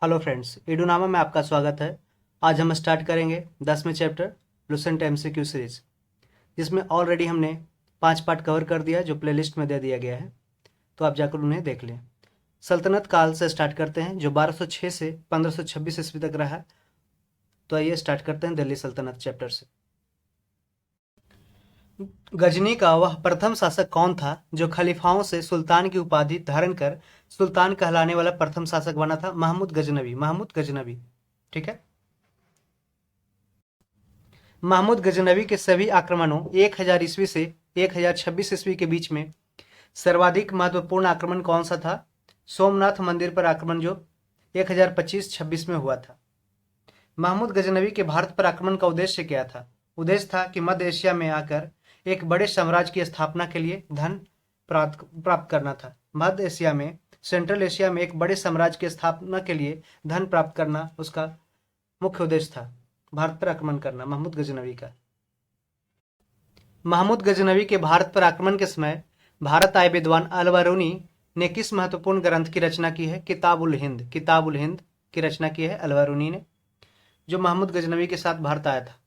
Hello friends, ईडूनामा में आपका स्वागत है। आज हम स्टार्ट करेंगे 10वें चैप्टर लुसेंट एमसीक्यू सीरीज, जिसमें ऑलरेडी हमने 5 पार्ट कवर कर दिया जो प्लेलिस्ट में दे दिया गया है, तो आप जाकर उन्हें देख लें। सल्तनत काल से स्टार्ट करते हैं जो 1206 से 1526 ईस्वी तक रहा। तो आइए स्टार्ट करते हैं दिल्ली सल्तनत चैप्टर से। गजनी का वह प्रथम शासक कौन था जो खलीफाओं से सुल्तान की उपाधि धारण कर सुल्तान कहलाने वाला प्रथम शासक बना था? महमूद गजनवी। महमूद गजनवी, ठीक है। महमूद गजनवी के सभी आक्रमणों 1000 ईस्वी से 1026 ईस्वी के बीच में सर्वाधिक महत्वपूर्ण आक्रमण कौन सा था? सोमनाथ मंदिर पर आक्रमण, जो 1025-26 में हुआ था। महमूद गजनवी के भारत पर आक्रमण का उद्देश्य क्या था? उद्देश्य था कि मध्य एशिया में आकर एक बड़े साम्राज्य की स्थापना के लिए धन प्राप्त करना था। मध्य एशिया में, सेंट्रल एशिया में एक बड़े साम्राज्य की स्थापना के लिए धन प्राप्त करना उसका मुख्य उद्देश्य था। भारत पर आक्रमण करना महमूद गजनवी का। महमूद गजनवी के भारत पर आक्रमण के समय भारत आए विद्वान अलबरूनी ने किस महत्वपूर्ण ग्रंथ की रचना की है? किताब उल हिंद। किताब उल हिंद की रचना की है अलबरूनी ने, जो महमूद गजनवी के साथ भारत आया था।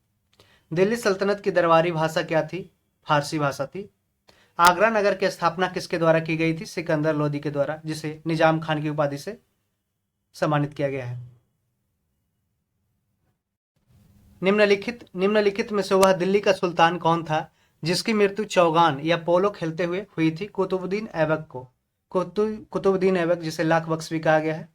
दिल्ली सल्तनत की दरबारी भाषा क्या थी? फारसी भाषा थी। आगरा नगर की स्थापना किसके द्वारा की गई थी? सिकंदर लोदी के द्वारा, जिसे निजाम खान की उपाधि से सम्मानित किया गया है। निम्नलिखित में से वह दिल्ली का सुल्तान कौन था जिसकी मृत्यु चौगान या पोलो खेलते हुए हुई थी? कुतुबुद्दीन ऐबक को। कुतुबुद्दीन ऐबक, जिसे लाख बख्श भी कहा गया है।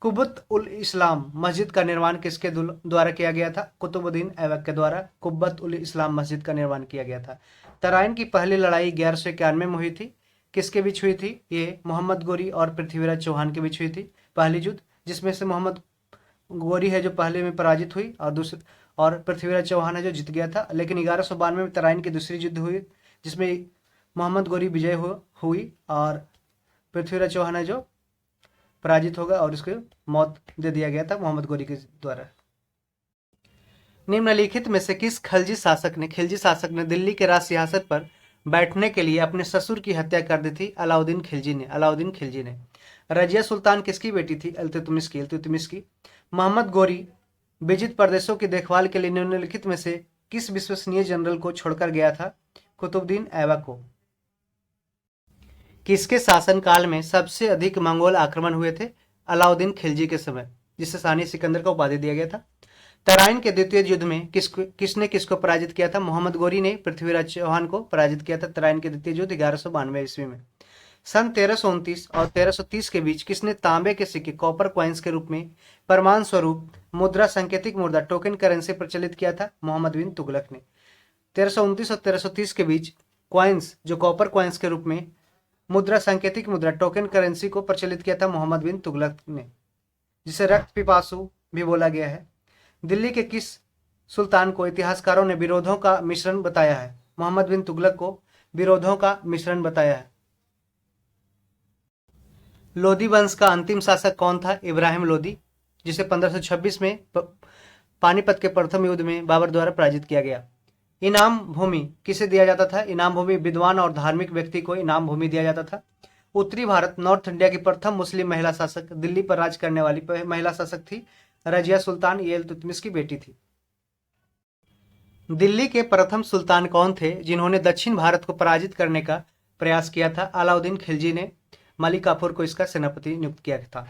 कुब्बत उल इस्लाम मस्जिद का निर्माण किसके द्वारा किया गया था? कुतुबुद्दीन ऐबक के द्वारा कुब्बत उल इस्लाम मस्जिद का निर्माण किया गया था। तराइन की पहली लड़ाई 1191 में हुई थी। किसके बीच हुई थी? ये मोहम्मद गोरी और पृथ्वीराज चौहान के बीच हुई थी पहली युद्ध, जिसमें से मोहम्मद गोरी है जो पहले में पराजित हुई और पृथ्वीराज चौहान है जो जीत गया था। लेकिन 1192 में तराइन की दूसरी युद्ध हुई, जिसमें मोहम्मद गोरी विजय हुई और पृथ्वीराज चौहान है जो पराजित होगा और उसको मौत दे दिया गया था मोहम्मद गोरी के द्वारा। निम्नलिखित में से किस खिलजी शासक ने दिल्ली के राज सिंहासन पर बैठने के लिए अपने ससुर की हत्या कर दी थी? अलाउद्दीन खिलजी ने। रजिया सुल्तान किसकी बेटी थी? इल्तुतमिश की। मोहम्मद गोरी विजित प्रदेशों की देखभाल के लिए निम्नलिखित में से किस विश्वसनीय जनरल को छोड़कर गया था? कुतुबुद्दीन ऐबक को। किसके शासनकाल में सबसे अधिक मंगोल आक्रमण हुए थे? अलाउद्दीन खिलजी के समय, जिसे शानी सिकंदर का उपाधि दिया गया था। तराइन के द्वितीय युद्ध में किसने किसको पराजित किया था? मोहम्मद गोरी ने पृथ्वीराज चौहान को पराजित किया था। तराइन के द्वितीय युद्ध 1192 ईस्वी में। सन 1329 और 1330 के बीच किसने तांबे के सिक्के कॉपर कॉइन्स के रूप में प्रमाण स्वरूप मुद्रा सांकेतिक मुद्रा टोकन करेंसी प्रचलित किया था? मोहम्मद बिन तुगलक ने। 1329 और 1330 के बीच कॉइन्स, जो कॉपर कॉइन्स के रूप में मुद्रा सांकेतिक मुद्रा टोकन करेंसी को प्रचलित किया था मोहम्मद बिन तुगलक ने, जिसे रक्त पिपासु भी बोला गया है। दिल्ली के किस सुल्तान को इतिहासकारों ने विरोधों का मिश्रण बताया है? मोहम्मद बिन तुगलक को विरोधों का मिश्रण बताया है। लोदी वंश का अंतिम शासक कौन था? इब्राहिम लोदी, जिसे 1526 में पानीपत के प्रथम युद्ध में बाबर द्वारा पराजित किया गया। इनाम भूमि किसे दिया जाता था? इनाम भूमि विद्वान और धार्मिक व्यक्ति को इनाम भूमि दिया जाता था। उत्तरी भारत, नॉर्थ इंडिया की प्रथम मुस्लिम महिला शासक, दिल्ली पर राज करने वाली महिला शासक थी रजिया सुल्तान। ये इल्तुतमिश की बेटी थी। दिल्ली के प्रथम सुल्तान कौन थे जिन्होंने दक्षिण भारत को पराजित करने का प्रयास किया था? अलाउद्दीन खिलजी ने मलिक काफूर को इसका सेनापति नियुक्त किया था।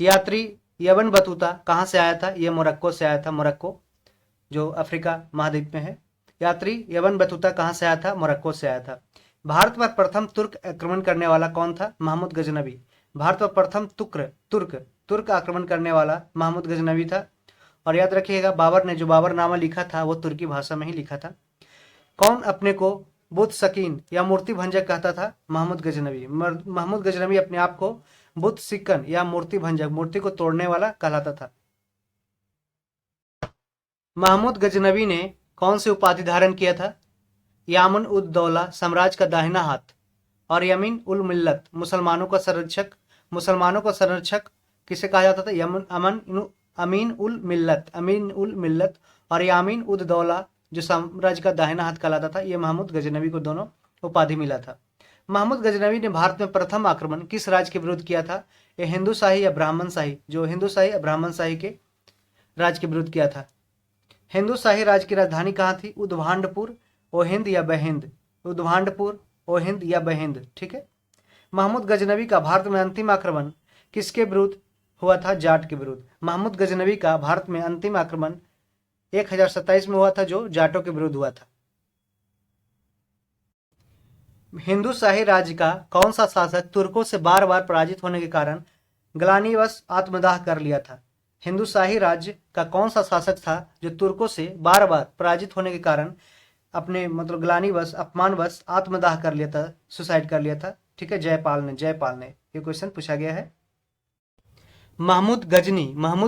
यात्री यबन बतूता कहाँ से आया था? ये मोरक्को से आया था। मोरक्को, जो अफ्रीका महाद्वीप में है। यात्री यबन बतूता कहाँ से आया था? मोरक्को से आया था। भारत पर प्रथम तुर्क आक्रमण करने वाला कौन था? महमूद गजनवी। भारत पर प्रथम तुर्क आक्रमण करने वाला महमूद गजनवी था। और याद रखिएगा, बाबर ने जो बाबरनामा लिखा था वो तुर्की भाषा में ही लिखा था। कौन अपने को बुद्ध शकीन या मूर्ति भंजक कहता था? महमूद गजनवी। महमूद गजनवी अपने आप को बुद्ध सिक्कन या मूर्ति भंजक, मूर्ति को तोड़ने वाला कहलाता था। महमूद गजनवी ने कौन सी उपाधि धारण किया था? यामुन उद दौला, साम्राज्य का दाहिना हाथ, और यमीन उल मिल्लत, मुसलमानों का संरक्षक किसे कहा जाता था? अमीन उल मिल्लत और यामीन उद दौला, जो साम्राज्य का दाहिना हाथ कहलाता था। ये महमूद गजनवी को दोनों उपाधि मिला था। महमूद गजनवी ने भारत में प्रथम आक्रमण किस राज्य के विरुद्ध किया था? ये हिंदू शाही या ब्राह्मण शाही, जो हिंदू शाही या ब्राह्मण शाही के राज के विरुद्ध किया था। हिंदू शाही राज की राजधानी कहाँ थी? उद्भांडपुर, ओहिंद या बहिंद, उद्भांडपुर, ओहिंद या बहिंद, ठीक है। महमूद गजनवी का भारत में अंतिम आक्रमण किसके विरुद्ध हुआ था? जाट के विरुद्ध। महमूद गजनवी का भारत में अंतिम आक्रमण 1027 में हुआ था, जो जाटों के विरुद्ध हुआ था। हिंदू शाही राज्य का कौन सा शासक तुर्कों से बार बार पराजित होने के कारण ग्लानिवश आत्मदाह कर लिया था? हिंदू शाही राज्य का कौन सा शासक था जो तुर्कों से बार बार पराजित होने के कारण अपने मतलब ग्लानिवश, अपमानवश आत्मदाह कर लिया था, सुसाइड कर लिया था? ठीक है, जयपाल ने ये क्वेश्चन पूछा गया है। महमूद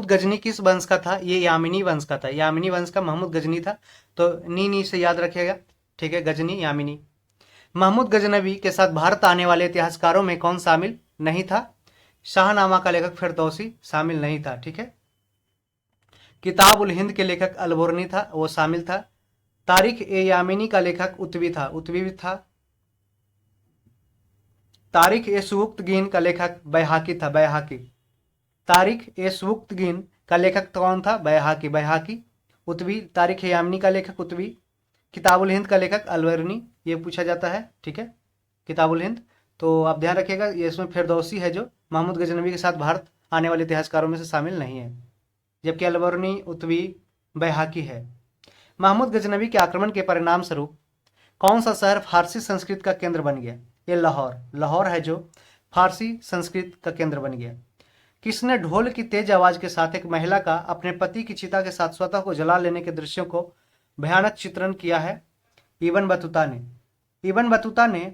गजनी किस वंश का था? ये यामिनी वंश का था, यामिनी वंश का महमूद गजनी था, तो नी से याद रखिएगा, ठीक है, गजनी यामिनी। महमूद गजनवी के साथ भारत आने वाले इतिहासकारों में कौन शामिल नहीं था? शाहनामा का लेखक फिरदौसी शामिल नहीं था, ठीक है। किताब उल हिंद के लेखक अलबोर्नी था, वो शामिल था। तारीख ए यामिनी का लेखक उत्वी भी था। तारीख ए सुवुक्तगीन का लेखक बैहाकी था, तारीख ए सुवुक्तगीन का लेखक कौन था? बैहाकी। उत्वी, तारीख ए यामिनी का लेखक उत्वी, किताबुल हिंद का लेखक अलबोर्नी, ये पूछा जाता है, ठीक है, किताबुल हिंद। तो आप ध्यान रखिएगा, ये इसमें फिरदौसी है जो महमूद गजनवी के साथ भारत आने वाले इतिहासकारों में से शामिल नहीं है, जबकि अलबोर्नी, उत्वी, बैहाकी है। महमूद गजनवी के आक्रमण के परिणाम स्वरूप कौन सा शहर फारसी संस्कृत का केंद्र बन गया? ये लाहौर है जो फारसी संस्कृत का केंद्र बन गया। किसने ढोल की तेज आवाज के साथ एक महिला का अपने पति की चिता के साथ स्वतः को जला लेने के दृश्यों को भयानक चित्रण किया है? इब्न बतूता ने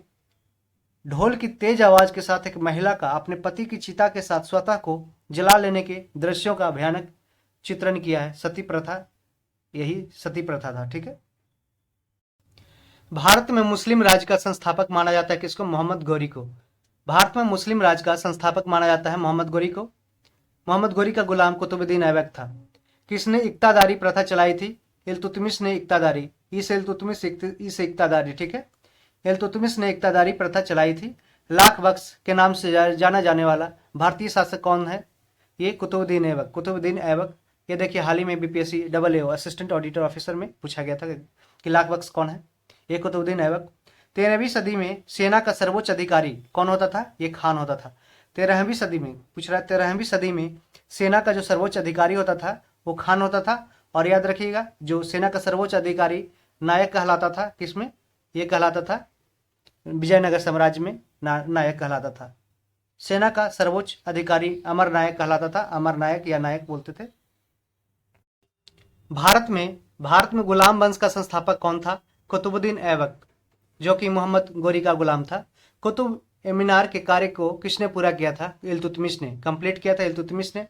ढोल की तेज आवाज के साथ एक महिला का अपने पति की चिता के साथ स्वतः को जला लेने के दृश्यों का भयानक चित्रण किया है। सती प्रथा, यही सती प्रथा था, ठीक है। भारत में मुस्लिम राज्य का संस्थापक माना जाता है किसको? मोहम्मद गौरी को। भारत में मुस्लिम राज्य का संस्थापक माना जाता है मोहम्मद गौरी को। मोहम्मद गौरी का गुलाम कुतुबुद्दीन ऐबक था। किसने इक्तादारी प्रथा चलाई थी? इल्तुतमिश ने इक्तादारी, इस इक्तादारी, ठीक है, इल्तुतमिश ने इक्तादारी प्रथा चलाई थी। लाख बख्श के नाम से जाना जाने वाला भारतीय शासक कौन है? ये कुतुबुद्दीन ऐबक। ये देखिए, हाल ही में BPSC AAO assistant auditor officer में पूछा गया था कि लाख बख्श कौन है? ये कुतुबुद्दीन ऐबक। 13वीं सदी में सेना का सर्वोच्च अधिकारी कौन होता था? ये खान होता था। 13वीं सदी में पूछ रहा है, 13वीं सदी में सेना का जो सर्वोच्च अधिकारी होता था वो खान होता था। और याद रखिएगा, जो सेना का सर्वोच्च अधिकारी नायक कहलाता था, किसमें? ये कहलाता था विजयनगर साम्राज्य में नायक कहलाता था। सेना का सर्वोच्च अधिकारी अमर नायक कहलाता था, अमर नायक या नायक बोलते थे। भारत में गुलाम वंश का संस्थापक कौन था? कुतुबुद्दीन ऐबक, जो कि मोहम्मद गौरी का गुलाम था। कुतुब मीनार के कार्य को किसने पूरा किया था? इल्तुतमिश ने कंप्लीट किया था, इल्तुतमिश ने,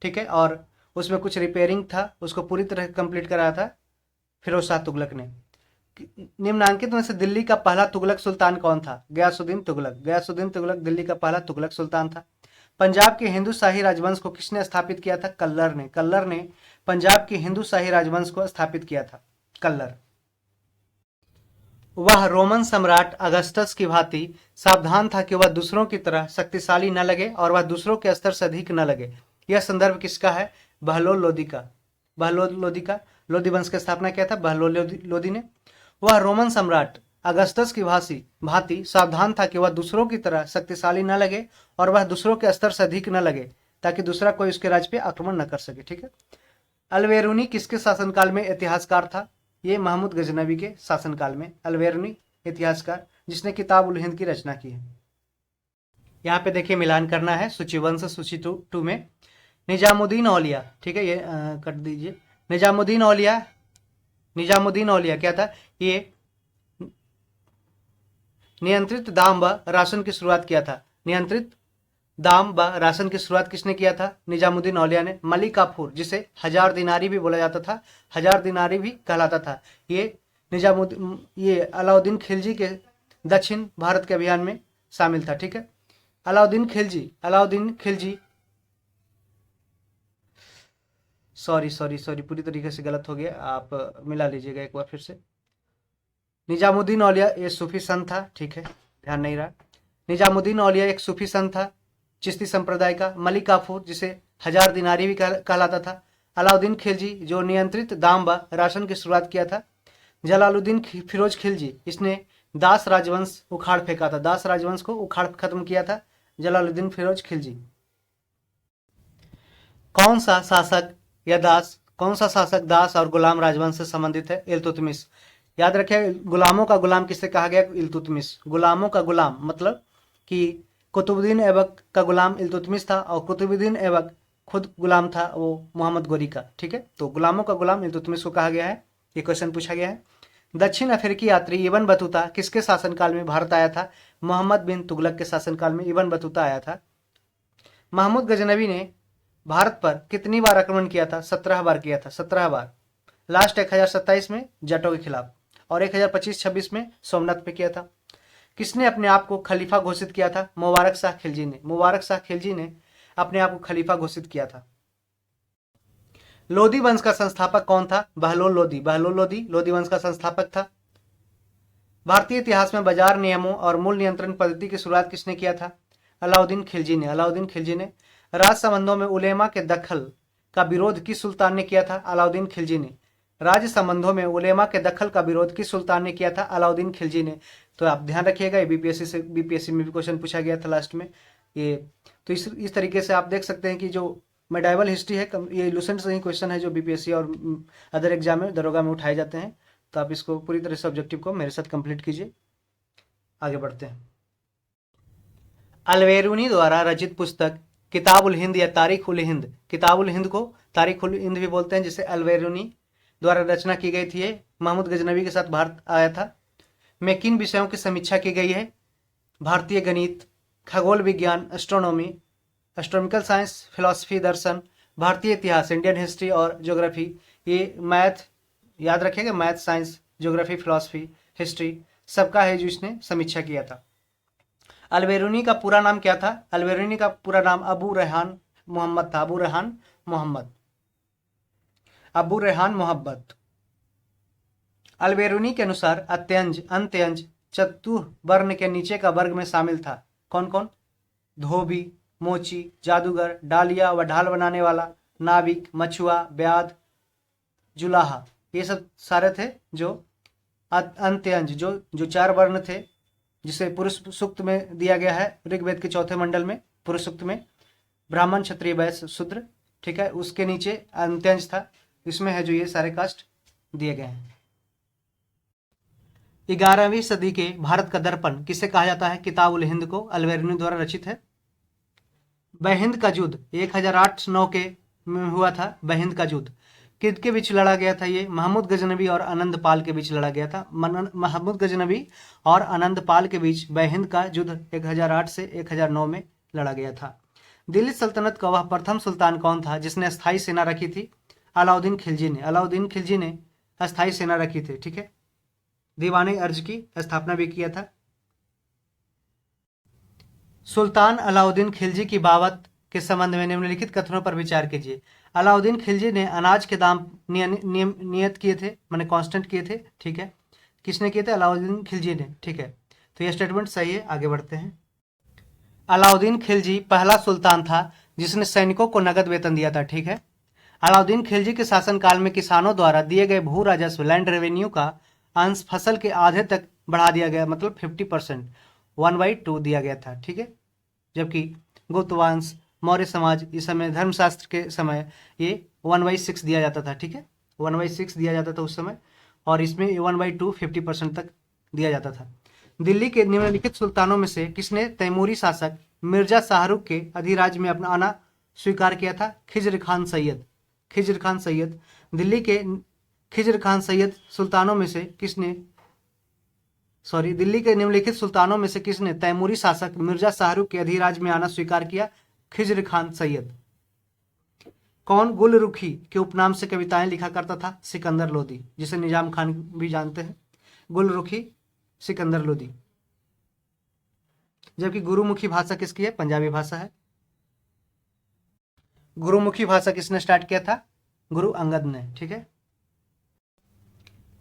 ठीक है। और उसमें कुछ रिपेयरिंग था, उसको पूरी तरह कंप्लीट कराया था फिरोज शाह तुगलक ने। निम्नांकित में से दिल्ली का पहला तुगलक सुल्तान कौन था? गयासुद्दीन तुगलक दिल्ली का पहला तुगलक सुल्तान था। पंजाब के हिंदू शाही राजवंश को किसने स्थापित किया था? कल्लर ने पंजाब के हिंदू शाही राजवंश को स्थापित किया था, कल्लर। वह रोमन सम्राट अगस्टस की भांति सावधान था कि वह दूसरों की तरह शक्तिशाली न लगे और वह दूसरों के स्तर से अधिक न लगे। यह संदर्भ किसका है? बहलोल लोदी का। लोदी वंश की स्थापना किया था बहलोल लोदी ने। वह रोमन सम्राट अगस्टस की भांति सावधान था कि वह दूसरों की तरह शक्तिशाली न लगे और वह दूसरों के स्तर से अधिक न लगे, ताकि दूसरा कोई उसके राज्य पे आक्रमण न कर सके, ठीक है। अलवेरुनी किसके शासनकाल में इतिहासकार था? ये महमूद गजनवी के शासनकाल में अलवेरुनी इतिहासकार, जिसने किताब उल हिंद की रचना की है। यहाँ पे देखिए, मिलान करना है सूची 1 से सूची 2 में। निजामुद्दीन औलिया, ठीक है, ये कर दीजिए। निजामुद्दीन औलिया क्या था? ये नियंत्रित दाम व राशन की शुरुआत किया था। नियंत्रित दाम व राशन की शुरुआत किसने किया था? निजामुद्दीन औलिया ने। मलिक काफूर, जिसे 1000 दिनारी भी बोला जाता था, 1000 दिनारी भी कहलाता था, ये अलाउद्दीन खिलजी के दक्षिण भारत के अभियान में शामिल था, ठीक है। अलाउद्दीन खिलजी सॉरी पूरी तरीके से गलत हो गया, आप मिला लीजिएगा एक बार फिर से। निजामुद्दीन औलिया ये सूफी संत था, ठीक है, ध्यान नहीं रहा। निजामुद्दीन औलिया एक सूफी संत था, चिश्ती संप्रदाय का, मलिक काफूर जिसे 1000 दिनारी भी कहलाता था, अलाउद्दीन खिलजी जो नियंत्रित दाम व राशन की शुरुआत किया था, जलालुद्दीन फिरोज खिलजी इसने दास राजवंश उखाड़ फेंका था, दास राजवंश को उखाड़ खत्म किया था जलालुद्दीन फिरोज खिलजी। कौन सा शासक दास और गुलाम राजवंश से संबंधित है? इल्तुतमिश। याद रखिए, गुलामों का गुलाम किसे कहा गया? इल्तुतमिश। गुलामों का गुलाम मतलब कि कुतुबुद्दीन ऐबक का गुलाम इल्तुतमिश था और कुतुबुद्दीन ऐबक खुद गुलाम था वो मोहम्मद गोरी का। ठीक है, तो गुलामों का गुलाम इल्तुतमिश को कहा गया है। ये क्वेश्चन पूछा गया है। दक्षिण अफ्रीकी यात्री इब्न बतूता किसके शासनकाल में भारत आया था? मोहम्मद बिन तुगलक के शासनकाल में इब्न बतूता आया था। महमूद गजनवी ने भारत पर कितनी बार आक्रमण किया था? 17 बार किया था, 17 बार। लास्ट 1027 में जाटों के खिलाफ और 1025-26 में सोमनाथ पे किया था। किसने अपने आप को खलीफा घोषित किया था? मुबारक शाह खिलजी ने। मुबारक शाह खिलजी ने अपने आप को खलीफा घोषित किया था। लोधी वंश का संस्थापक कौन था? बहलोल लोधी। बहलोल लोधी लोधी वंश का संस्थापक था। भारतीय इतिहास में बाजार नियमों और मूल नियंत्रण पद्धति की शुरुआत किसने किया था? अलाउद्दीन खिलजी ने। अलाउद्दीन खिलजी ने। राज संबंधों में उलेमा के दखल का विरोध किस सुल्तान ने किया था? अलाउद्दीन खिलजी ने। राज्य संबंधों में उलेमा के दखल का विरोध किस सुल्तान ने किया था? अलाउद्दीन खिलजी ने। तो आप ध्यान रखिएगा, ये बीपीएससी में भी क्वेश्चन पूछा गया था लास्ट में ये। तो इस तरीके से आप देख सकते हैं कि जो मेडाइवल हिस्ट्री है ये लुसेंट से ही क्वेश्चन है जो बीपीएससी और अदर एग्जाम में दरोगा में उठाए जाते हैं। तो आप इसको पूरी तरह से ऑब्जेक्टिव को मेरे साथ कंप्लीट कीजिए। आगे बढ़ते हैं। अलवेरुनी द्वारा रचित पुस्तक किताब उल हिंद या तारीख उल हिंद, किताब उल हिंद को तारीख उल हिंद भी बोलते हैं, जिसे अलवेरुनी द्वारा रचना की गई थी। महमूद गजनवी के साथ भारत आया था। में किन विषयों की समीक्षा की गई है? भारतीय गणित, खगोल विज्ञान, एस्ट्रोनॉमी, एस्ट्रोनॉमिकल साइंस, फिलॉसफी, दर्शन, भारतीय इतिहास, इंडियन हिस्ट्री और ज्योग्राफी। ये मैथ याद रखिएगा, math, science, geography, philosophy, history सबका है जो इसने समीक्षा किया था। अलवेरुनी का पूरा नाम क्या था? अलवेरुनी का पूरा नाम अबू रेहान मोहम्मद था। अबू रेहान मोहम्मद। अबू रेहान मोहम्मद। अलवेरुनी के अनुसार अत्यंज अंत्यंज चतुर्वर्ण के नीचे का वर्ग में शामिल था। कौन कौन? धोबी, मोची, जादूगर, डालिया व ढाल बनाने वाला, नाविक, मछुआ, ब्याद, जुलाहा, ये सब सारे थे जो अंत्यंज जो 4 वर्ण थे, जिसे पुरुष सूक्त में दिया गया है ऋग्वेद के 4थे मंडल में। पुरुष सूक्त में ब्राह्मण, क्षत्रिय, वैश्य, शूद्र। ठीक है, उसके नीचे अंत्यंज था, इसमें है जो ये सारे कास्ट दिए गए हैं। 11वीं सदी के भारत का दर्पण किसे कहा जाता है? किताब उल हिंद को अलवेरुनी द्वारा रचित है। बहिंद का युद्ध 1008-9 के में हुआ था। बहिंद का युद्ध किसके बीच लड़ा गया था? ये महमूद गजनवी और आनंद पाल के बीच लड़ा गया था। महमूद गजनवी और आनंद पाल के बीच बहिंद का युद्ध 1008 से 1009 में लड़ा गया था। दिल्ली सल्तनत का वह प्रथम सुल्तान कौन था जिसने अस्थायी सेना रखी थी? अलाउद्दीन खिलजी ने। अलाउद्दीन खिलजी ने अस्थायी सेना रखी थी। ठीक है, दीवाने अर्ज की स्थापना भी किया था। सुल्तान अलाउद्दीन खिलजी की बावत के संबंध में निम्नलिखित कथनों पर विचार कीजिए। अलाउद्दीन खिलजी ने अनाज के दाम नियत किए थे, माने कांस्टेंट किए थे। ठीक है, किसने किए थे? अलाउद्दीन खिलजी ने। ठीक है, तो यह स्टेटमेंट सही है। आगे बढ़ते हैं। अलाउद्दीन खिलजी पहला सुल्तान था जिसने सैनिकों को नगद वेतन दिया था। ठीक है, अलाउद्दीन खिलजी के शासनकाल में किसानों द्वारा दिए गए भू राजस्व लैंड रेवेन्यू का अंश फसल के आधे तक बढ़ा दिया गया, मतलब 50%, 1/2 दिया गया था। ठीक है, जबकि गुप्त वंश, मौर्य समाज, इस समय धर्मशास्त्र के समय ये 1/6 दिया जाता था। ठीक है, 1/6 दिया जाता था उस समय, और इसमें 1/2 50% तक दिया जाता था। दिल्ली के निम्नलिखित सुल्तानों में से किसने तैमूरी शासक मिर्जा शाहरुख के अधिराज में अपना आना स्वीकार किया था? खिज्र खान सैयद। खिज्र खान सैयद। दिल्ली के खिज्र खान सैयद सुल्तानों में से किसने दिल्ली के निम्नलिखित सुल्तानों में से किसने तैमूरी शासक मिर्जा शाहरुख के अधिराज में आना स्वीकार किया? खिज्र खान सैयद। कौन गुलरुखी के उपनाम से कविताएं लिखा करता था? सिकंदर लोदी, जिसे निजाम खान भी जानते हैं। गुलरुखी, सिकंदर लोदी। जबकि गुरुमुखी भाषा किसकी है? पंजाबी भाषा है। गुरुमुखी भाषा किसने स्टार्ट किया था? गुरु अंगद ने। ठीक है,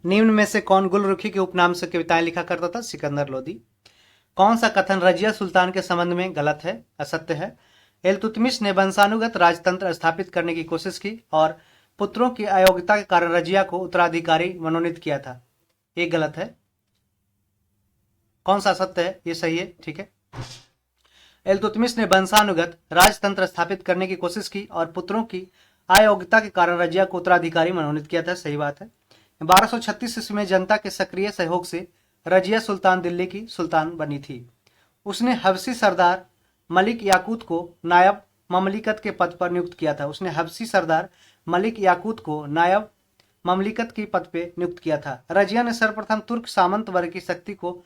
निम्न में से कौन गुलरुखी के उपनाम से कविताएं लिखा करता था? सिकंदर लोदी। कौन सा कथन रजिया सुल्तान के संबंध में गलत है, असत्य है? इल्तुतमिश ने वंशानुगत राजतंत्र स्थापित करने की कोशिश की और पुत्रों की अयोग्यता के कारण रजिया को उत्तराधिकारी मनोनीत किया था। ये गलत है। कौन सा सत्य है? ये सही है। ठीक है। इल्तुतमिश ने वंशानुगत राजतंत्र स्थापित करने की कोशिश की और पुत्रों की अयोग्यता के कारण रजिया को उत्तराधिकारी मनोनीत किया था। सही बात है। 1236 ईस्वी में जनता के सक्रिय सहयोग से रजिया सुल्तान दिल्ली की सुल्तान बनी थी। उसने हबशी सरदार मलिक याकूत को नायब ममलिकत के पद पर नियुक्त किया था। उसने हबशी सरदार मलिक याकूत को नायब ममलिकत के पद पर नियुक्त किया था। रजिया ने सर्वप्रथम तुर्क सामंत वर्ग की शक्ति को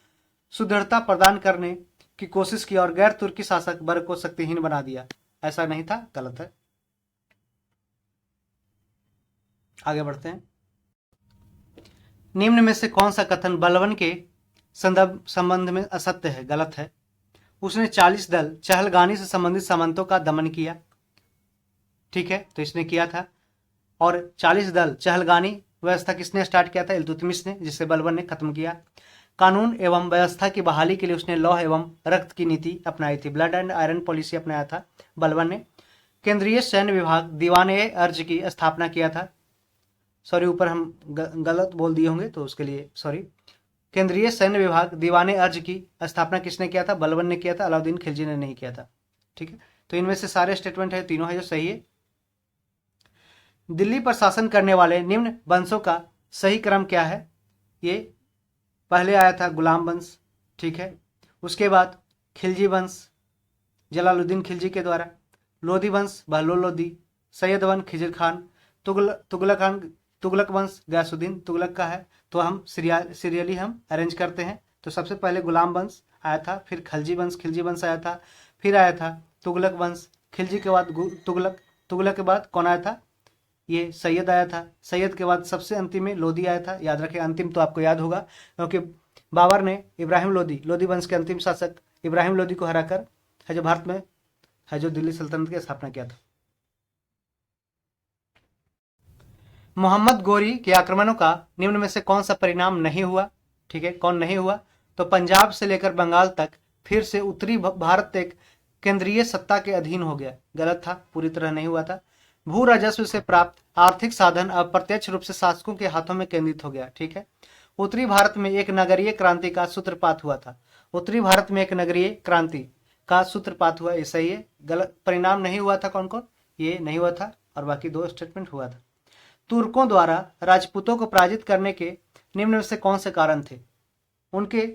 सुदृढ़ता प्रदान करने की कोशिश की और गैर तुर्की शासक वर्ग को शक्तिहीन बना दिया। ऐसा नहीं था, गलत है। आगे बढ़ते हैं। निम्न में से कौन सा कथन बलबन के संबंध में असत्य है? गलत है। उसने 40 दल चहलगानी से संबंधित सामंतों का दमन किया। ठीक है, तो इसने किया था। और 40 दल चहलगानी व्यवस्था किसने स्टार्ट किया था? इल्तुतमिश ने, जिसे बलबन ने खत्म किया। कानून एवं व्यवस्था की बहाली के लिए उसने लौह एवं रक्त की नीति अपनाई थी। ब्लड एंड आयरन पॉलिसी अपनाया था बलबन ने। केंद्रीय सैन्य विभाग दीवाने अर्ज की स्थापना किया था। सॉरी, ऊपर हम गलत बोल दिए होंगे तो उसके लिए सॉरी। केंद्रीय सैन्य विभाग दीवाने अर्ज की स्थापना किसने किया था? बलबन ने किया था, अलाउद्दीन खिलजी ने नहीं किया था। ठीक है, तो इनमें से सारे स्टेटमेंट है, तीनों है जो सही है। दिल्ली पर शासन करने वाले निम्न वंशों का सही क्रम क्या है? ये पहले आया था गुलाम वंश। ठीक है, उसके बाद खिलजी वंश जलालुद्दीन खिलजी के द्वारा, लोधी वंश बहलोल लोधी, सैयद वंश खिजर खान, तुगलक वंश गयासुद्दीन तुगलक का है। तो हम सीरियली हम अरेंज करते हैं। तो सबसे पहले गुलाम वंश आया था, फिर खिलजी वंश आया था, फिर आया था तुगलक वंश, खिलजी के बाद तुगलक के बाद कौन आया था? ये सैयद आया था। सैयद के बाद सबसे अंतिम में लोधी आया था। याद रखें, अंतिम तो आपको याद होगा क्योंकि बाबर ने इब्राहिम लोधी वंश के अंतिम शासक इब्राहिम लोधी को हराकर है जो भारत में है जो दिल्ली सल्तनत की स्थापना किया था। मोहम्मद गोरी के आक्रमणों का निम्न में से कौन सा परिणाम नहीं हुआ? ठीक है, कौन नहीं हुआ? तो पंजाब से लेकर बंगाल तक फिर से उत्तरी भारत एक केंद्रीय सत्ता के अधीन हो गया। गलत था, पूरी तरह नहीं हुआ था। भू राजस्व से प्राप्त आर्थिक साधन अप्रत्यक्ष रूप से शासकों के हाथों में केंद्रित हो गया। ठीक है, उत्तरी भारत में एक नगरीय क्रांति का सूत्रपात हुआ था। उत्तरी भारत में एक नगरीय क्रांति का सूत्रपात हुआ, ये सही है। गलत परिणाम नहीं हुआ था, कौन कौन? ये नहीं हुआ था और बाकी दो स्टेटमेंट हुआ था। तुर्कों द्वारा राजपूतों को पराजित करने के निम्न में से कौन से कारण थे? उनके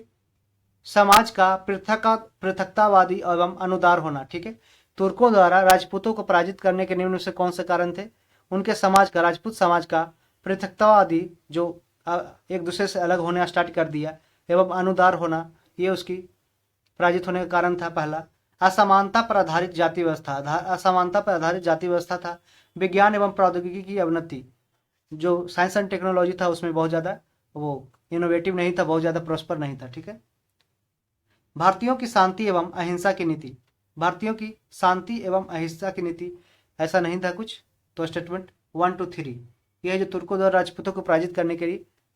समाज का पृथकतावादी एवं अनुदार होना। ठीक है, तुर्कों द्वारा राजपूतों को पराजित करने के निम्न में से कौन से कारण थे? उनके समाज का, राजपूत समाज का पृथकतावादी, जो एक दूसरे से अलग होने स्टार्ट कर दिया, एवं अनुदार होना, ये उसकी पराजित होने का कारण था। पहला, असमानता पर आधारित जाति व्यवस्था। असमानता पर आधारित जाति व्यवस्था था। विज्ञान एवं प्रौद्योगिकी की अवनति, जो साइंस एंड टेक्नोलॉजी था उसमें बहुत ज़्यादा वो इनोवेटिव नहीं था, बहुत ज़्यादा प्रॉस्पर नहीं था। ठीक है, भारतीयों की शांति एवं अहिंसा की नीति। भारतीयों की शांति एवं अहिंसा की नीति ऐसा नहीं था कुछ। तो स्टेटमेंट 1 to 3 यह जो तुर्कों द्वारा राजपूतों को पराजित करने के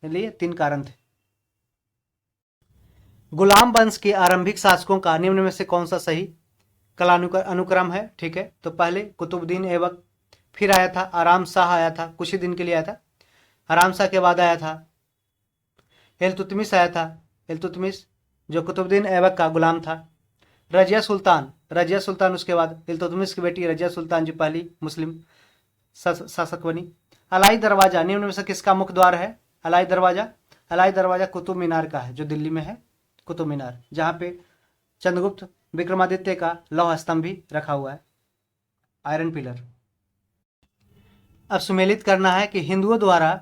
लिए 3 कारण थे। गुलाम वंश के आरंभिक शासकों का निम्न में से कौन सा सही अनुक्रम है? ठीक है, तो पहले कुतुबुद्दीन ऐबक, फिर आया था आराम शाह, आया था कुछ ही दिन के लिए आया था। आराम शाह के बाद आया था इल्तुतमिश, आया था इल्तुतमिश जो कुतुबुद्दीन ऐबक का गुलाम था। रजिया सुल्तान उसके बाद इल्तुतमिश की बेटी रजिया सुल्तान जो पहली मुस्लिम शासक बनी। अलाई दरवाजा निम्न में से किसका मुख्य द्वार है? अलाई दरवाजा कुतुब मीनार का है, जो दिल्ली में है कुतुब मीनार, जहाँ पे चंद्रगुप्त विक्रमादित्य का लौह स्तंभ भी रखा हुआ है, आयरन पिलर। अब सुमेलित करना है कि हिंदुओं द्वारा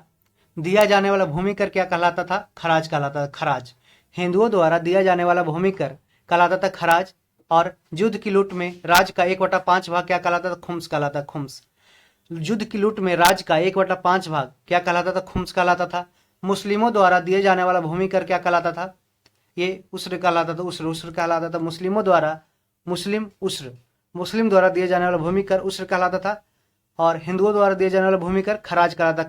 दिया जाने वाला भूमि कर क्या कहलाता था? खराज कहलाता था। खराज, हिंदुओं द्वारा दिया जाने वाला भूमि कर कहलाता था खराज। और युद्ध की लूट में राज का 1/5 भाग क्या कहलाता था? खुम्स कहलाता था। खुम्स, युद्ध की लूट में राज का 1/5 भाग क्या कहलाता था? खुम्स कहलाता था। मुस्लिमों द्वारा दिए जाने वाला भूमि कर क्या कहलाता था? ये उस्र कहलाता था। उस्र कहलाता था। मुस्लिमों द्वारा मुस्लिम द्वारा दिए जाने वाला भूमि कर उस्र कहलाता था। और हिंदुओं द्वारा दिए जाने वाला भूमि कर खराज कहलाता था।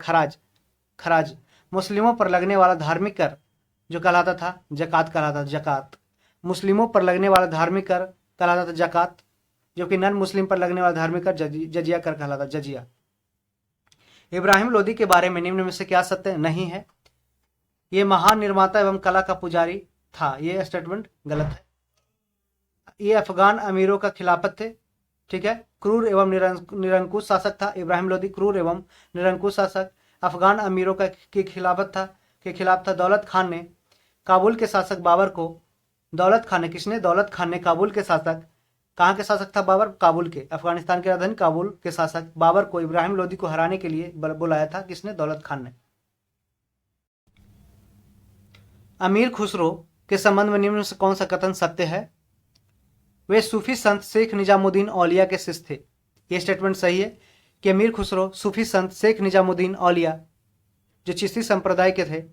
खराज। मुस्लिमों पर लगने वाला धार्मिक कर जो कहलाता था जकात कहलाता था। जकात, मुस्लिमों पर लगने वाला धार्मिक कर कहलाता था जकात। जो कि नन मुस्लिम पर लगने वाला धार्मिक कर जजिया कर कहलाता, जजिया। इब्राहिम लोदी के बारे में निम्न में से क्या सत्य नहीं है? ये महान निर्माता एवं कला का पुजारी था, ये स्टेटमेंट गलत है। ये अफगान अमीरों का खिलाफत थे, ठीक है। क्रूर एवं निरंकुश शासक था इब्राहिम लोदी, क्रूर एवं निरंकुश शासक। अफगान अमीरों का के खिलाफ था। दौलत खान ने काबुल के शासक बाबर को, दौलत खान ने काबुल के शासक, कहाँ के शासक था बाबर? काबुल के, अफगानिस्तान की राजधानी काबुल के शासक बाबर को इब्राहिम लोदी को हराने के लिए बुलाया था। किसने? दौलत खान ने। अमीर खुसरो के संबंध में निम्न से कौन सा कथन सत्य है? वे सूफी संत शेख निजामुद्दीन औलिया के शिष्य थे। यह स्टेटमेंट सही है कि अमीर खुसरो सूफी संत शेख निजामुद्दीन औलिया जो चिश्ती संप्रदाय के थे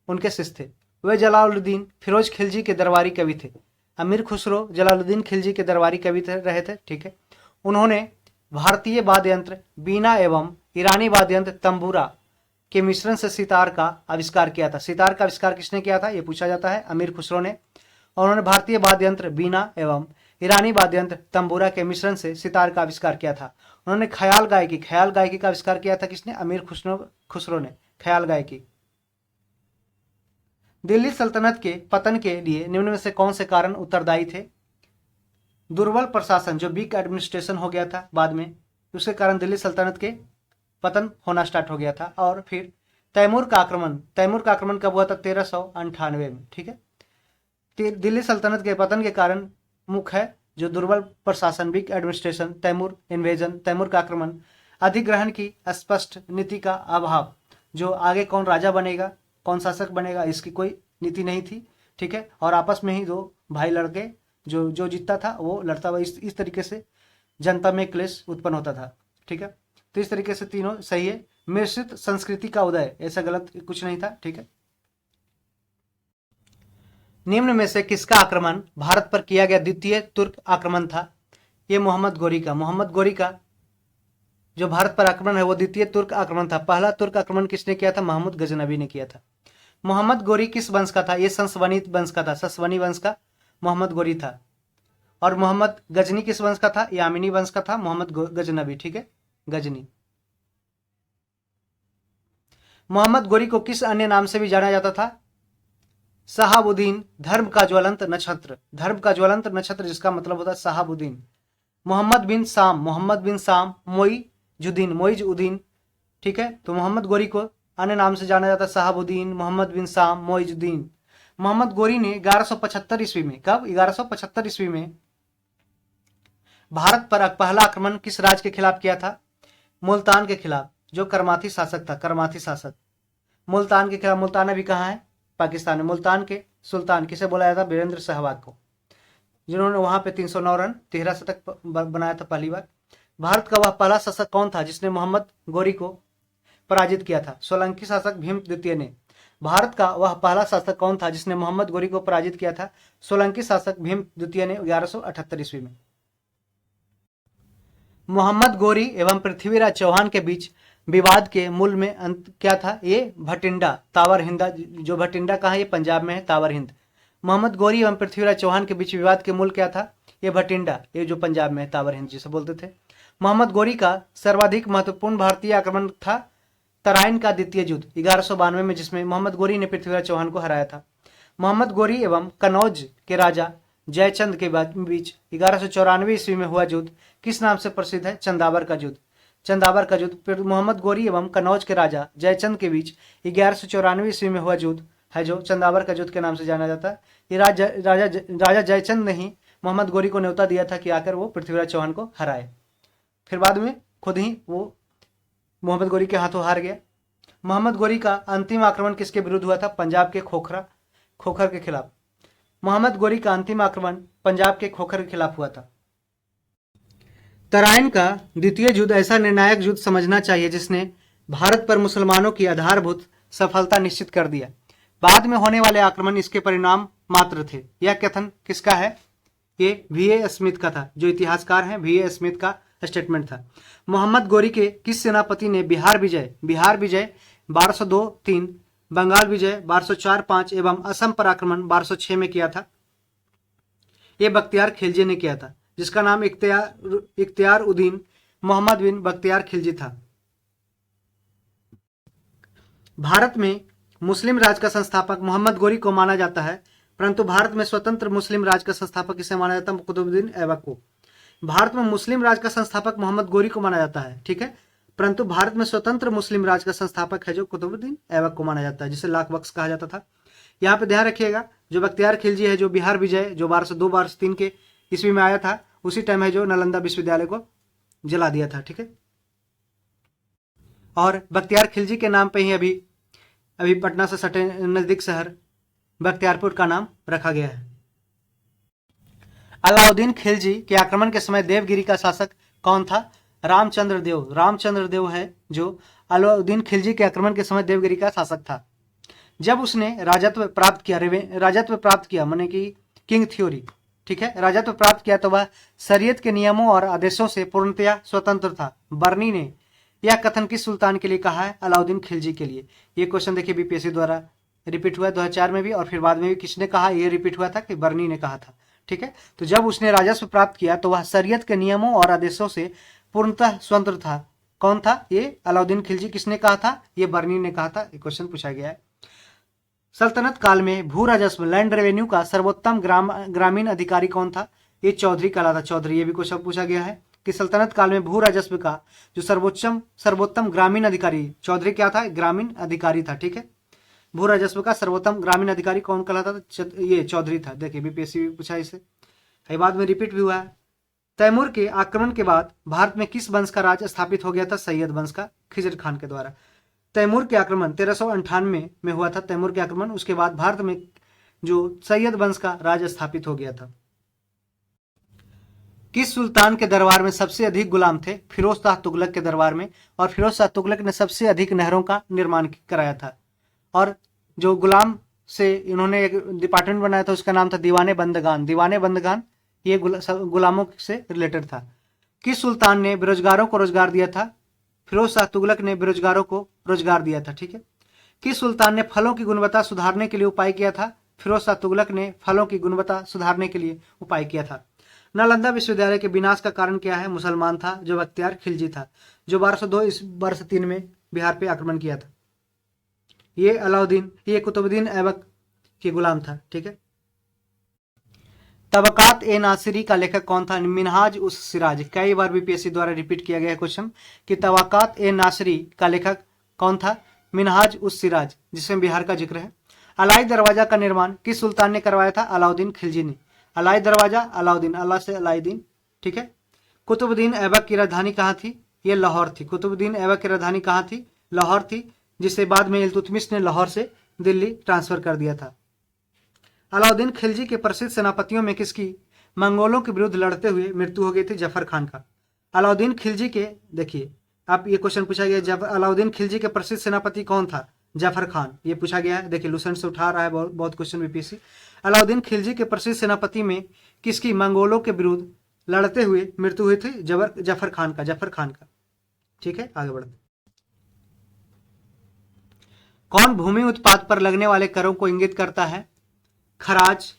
उनके शिष्य थे। वे जलालुद्दीन फिरोज खिलजी के दरबारी कवि थे। अमीर खुसरो जलालुद्दीन खिलजी के दरबारी कवि रहे थे, ठीक है। उन्होंने भारतीय वाद्य यंत्र बीना एवं ईरानी वाद्य यंत्र तंबूरा के मिश्रण से सितार का आविष्कार किया था। सितार का आविष्कार किसने किया था? यह पूछा जाता है। अमीर खुसरो ने। और उन्होंने भारतीय वाद्य यंत्र बीना एवं ईरानी वाद्य यंत्र तंबूरा के मिश्रण से सितार का आविष्कार किया था। उन्होंने ख्याल गायकी का आविष्कार किया था। किसने? अमीर खुसरो ने ख्याल गायकी। दिल्ली सल्तनत के पतन के लिए निम्न में से कौन से कारण उत्तरदायी थे? दुर्बल प्रशासन, जो वीक एडमिनिस्ट्रेशन हो गया था बाद में, उसके कारण दिल्ली सल्तनत के पतन होना स्टार्ट हो गया था। और फिर तैमूर का आक्रमण कब हुआ था? 1398 में, ठीक है। दिल्ली सल्तनत के पतन के कारण मुख्य है जो दुर्बल प्रशासन, weak administration, Timur invasion, Timur का आक्रमण, अधिग्रहण की स्पष्ट नीति का अभाव, जो आगे कौन राजा बनेगा, कौन शासक बनेगा, इसकी कोई नीति नहीं थी, ठीक है। और आपस में ही दो भाई लड़के, जो जीतता था वो लड़ता हुआ, इस तरीके से जनता में क्लेश उत्पन्न होता था, ठीक है। तो इस तरीके से तीनों सही है। मिश्रित संस्कृति का उदय, ऐसा गलत कुछ नहीं था, ठीक है। निम्न में से किसका आक्रमण भारत पर किया गया द्वितीय तुर्क आक्रमण था? ये मोहम्मद गोरी का जो भारत पर आक्रमण है वो द्वितीय तुर्क आक्रमण था। पहला तुर्क आक्रमण किसने किया था? महमूद गजनबी ने किया था। मोहम्मद गोरी किस वंश का था? ये ससवनी वंश का था। ससवनी वंश का मोहम्मद गोरी था। और मोहम्मद गजनी किस वंश का था? यामिनी वंश का था मोहम्मद गजनबी, ठीक है, गजनी। मोहम्मद गोरी को किस अन्य नाम से भी जाना जाता था? शहाबुद्दीन, धर्म का ज्वलंत नक्षत्र, जिसका मतलब होता है शहाबुद्दीन। मोहम्मद बिन साम, मोइजुद्दीन, ठीक है। तो मोहम्मद गोरी को अन्य नाम से जाना जाता है शहाबुद्दीन, मोहम्मद बिन साम, मोइजुद्दीन। मोहम्मद गोरी ने 1175 ईस्वी में, कब? 1175 ईस्वी में भारत पर पहला आक्रमण किस राज्य के खिलाफ किया था? मुल्तान के खिलाफ, जो करमाथी शासक था। मुल्तान के खिलाफ। मुल्तान अभी कहाँ है? पाकिस्तान में। मुल्तान के सुल्तान किसे बोला जाता? वीरेंद्र सहवाग को, जिन्होंने वहां पे 309 रन 13 शतक बनाया था पहली बार। भारत का वह पहला शासक कौन था जिसने मोहम्मद गोरी को पराजित किया था? सोलंकी शासक भीम द्वितीय ने। भारत का वह पहला शासक कौन था जिसने मोहम्मद गोरी को पराजित किया था? सोलंकी शासक भीम द्वितीय ने 1178 ईस्वी में। मोहम्मद गोरी एवं पृथ्वीराज चौहान के बीच विवाद के मूल में क्या था? ये भटिंडा, तावर हिंदा। जो भटिंडा कहाँ है? ये पंजाब में है, तावर हिंद। मोहम्मद गोरी एवं पृथ्वीराज चौहान के बीच विवाद के मूल क्या था? ये भटिंडा, ये जो पंजाब में है, तावर हिंद जिसे बोलते थे। मोहम्मद गोरी का सर्वाधिक महत्वपूर्ण भारतीय आक्रमण था तराइन का द्वितीय युद्ध 1192 में, जिसमें मोहम्मद गोरी ने पृथ्वीराज चौहान को हराया था। मोहम्मद गोरी एवं कनौज के राजा जयचंद के बीच 1194 ईस्वी में हुआ युद्ध किस नाम से प्रसिद्ध है? चंदावर का युद्ध। फिर मोहम्मद गोरी एवं कनौज के राजा जयचंद के बीच 1194 ईस्वी में हुआ युद्ध है जो चंदावर का युद्ध के नाम से जाना जाता है। ये राजा जयचंद ने ही मोहम्मद गोरी को न्योता दिया था कि आकर वो पृथ्वीराज चौहान को हराए। फिर बाद में खुद ही वो मोहम्मद गोरी के हाथों हार गया। मोहम्मद गोरी का अंतिम आक्रमण किसके विरुद्ध हुआ था? पंजाब के खोखर के खिलाफ। मोहम्मद गोरी का अंतिम आक्रमण पंजाब के खोखर के खिलाफ हुआ था। तराइन का द्वितीय युद्ध ऐसा निर्णायक युद्ध समझना चाहिए जिसने भारत पर मुसलमानों की आधारभूत सफलता निश्चित कर दिया। बाद में होने वाले आक्रमण इसके परिणाम मात्र थे। यह कथन किसका है? ये VA स्मिथ का था, जो इतिहासकार हैं। VA स्मिथ का स्टेटमेंट था। मोहम्मद गोरी के किस सेनापति ने बिहार विजय 1202-3, बंगाल विजय 1204-5 एवं असम पर आक्रमण 1206 में किया था? यह बख्तियार खिलजी ने किया था, जिसका नाम इख्तियार उद्दीन मोहम्मद बिन बख्तियार खिलजी था। भारत में मुस्लिम राज का संस्थापक मोहम्मद गोरी को माना जाता है, परंतु भारत में स्वतंत्र मुस्लिम राज का संस्थापक किसे माना जाता है? कुतुबुद्दीन ऐबक को। भारत में मुस्लिम राज का संस्थापक मोहम्मद गोरी को माना जाता है, ठीक है, परंतु भारत में स्वतंत्र मुस्लिम राज का संस्थापक है जो कुतुबुद्दीन ऐबक को माना जाता है, जिसे लाख बख्श कहा जाता था। यहाँ पे ध्यान रखिएगा, जो बख्तियार खिलजी है, जो बिहार विजय जो 1202 1203 के ईस्वी में आया था, उसी टाइम है जो नालंदा विश्वविद्यालय को जला दिया था, ठीक है। और बख्तियार खिलजी के नाम पे ही अभी पटना से सटे नजदीक शहर बख्तियारपुर का नाम रखा गया है। अलाउद्दीन खिलजी के आक्रमण के समय देवगिरी का शासक कौन था? रामचंद्र देव। रामचंद्र देव है जो अलाउद्दीन खिलजी के आक्रमण के समय देवगिरी का शासक था। जब उसने राजत्व प्राप्त किया माने कि किंग थ्योरी, ठीक है, राजत्व प्राप्त किया तो वह शरीयत के नियमों और आदेशों से पूर्णतया स्वतंत्र था। बर्नी ने यह कथन किस सुल्तान के लिए कहा है? अलाउद्दीन खिलजी के लिए। ये क्वेश्चन देखिए बीपीएससी द्वारा रिपीट हुआ है 2004 में भी, और फिर बाद में भी किसने कहा? ये रिपीट हुआ था कि बर्नी ने कहा था, ठीक है। तो जब उसने राजस्व प्राप्त किया तो वह शरीयत के नियमों और आदेशों से पूर्णतः स्वतंत्र था। कौन था ये? अलाउद्दीन खिलजी। किसने कहा था? ये बर्नी ने कहा था। ये क्वेश्चन पूछा गया है। सल्तनत काल में भू राजस्व लैंड रेवेन्यू का सर्वोत्तम ग्रामीण अधिकारी कौन था? ये चौधरी कहलाता। चौधरी। ये भी क्वेश्चन पूछा गया है कि सल्तनत काल में भू राजस्व का जो सर्वोत्तम ग्रामीण अधिकारी, चौधरी क्या था? ग्रामीण अधिकारी था, ठीक है। भू राजस्व का सर्वोत्तम ग्रामीण अधिकारी कौन कहलाता था? ये चौधरी था। देखिए बीपीएससी भी पूछा इसे, बाद में रिपीट भी हुआ है। तैमूर के आक्रमण के बाद भारत में किस वंश का राज स्थापित हो गया था? सैयद वंश का, खिजर खान के द्वारा। तैमूर के आक्रमण 1398 में हुआ था। तैमूर के आक्रमण, उसके बाद भारत में जो सैयद वंश का राज स्थापित हो गया था। किस सुल्तान के दरबार में सबसे अधिक गुलाम थे? फिरोज शाह तुगलक के दरबार में, और फिरोज शाह तुगलक ने सबसे अधिक नहरों का निर्माण कराया था। और जो गुलाम से इन्होंने एक डिपार्टमेंट बनाया था उसका नाम था दीवाने बंदगान। दीवाने बंदगान ये गुलामों से रिलेटेड था। किस सुल्तान ने बेरोजगारों को रोजगार दिया था? फिरोज शाह तुगलक ने बेरोजगारों को रोजगार दिया था, ठीक है। किस सुल्तान ने फलों की गुणवत्ता सुधारने के लिए उपाय किया था? फिरोज शाह तुगलक ने फलों की गुणवत्ता सुधारने के लिए उपाय किया था। नालंदा विश्वविद्यालय के विनाश का कारण क्या है? मुसलमान था, जो बख्तियार खिलजी था, जो 1202 1203 में बिहार पे आक्रमण किया था। ये कुतुबुद्दीन ऐबक के गुलाम था, ठीक है। तबकात ए नासिरी का लेखक कौन था? मिनहाज उस सिराज। कई बार बीपीएससी द्वारा रिपीट किया गया क्वेश्चन कि तबकात ए नासिरी का लेखक कौन था? मिनहाज उस सिराज, जिसमें बिहार का जिक्र है। अलाई दरवाजा का निर्माण किस सुल्तान ने करवाया था? अलाउद्दीन खिलजी ने। अलाई दरवाजा अलाउद्दीन, अल्लाह से अलाउद्दीन, ठीक है। कुतुबुद्दीन ऐबक की राजधानी कहाँ थी? ये लाहौर थी। कुतुबुद्दीन ऐबक की राजधानी कहाँ थी? लाहौर थी, जिसे बाद में इल्तुतमिश ने लाहौर से दिल्ली ट्रांसफर कर दिया था। अलाउद्दीन खिलजी के प्रसिद्ध सेनापतियों में किसकी मंगोलों के विरुद्ध लड़ते हुए मृत्यु हो गई थी? जफर खान का। अलाउद्दीन खिलजी के, देखिए अब ये क्वेश्चन पूछा गया, जब अलाउद्दीन खिलजी के प्रसिद्ध सेनापति कौन था? जफर खान। ये पूछा गया है, देखिए लूसेंट से उठा रहा है बहुत क्वेश्चन बीपीएससी। अलाउद्दीन खिलजी के प्रसिद्ध सेनापति में किसकी मंगोलों के विरुद्ध लड़ते हुए मृत्यु हुई थी? जफर खान का, ठीक है। आगे बढ़ते। कौन भूमि उत्पाद पर लगने वाले करों को इंगित करता है? खराज,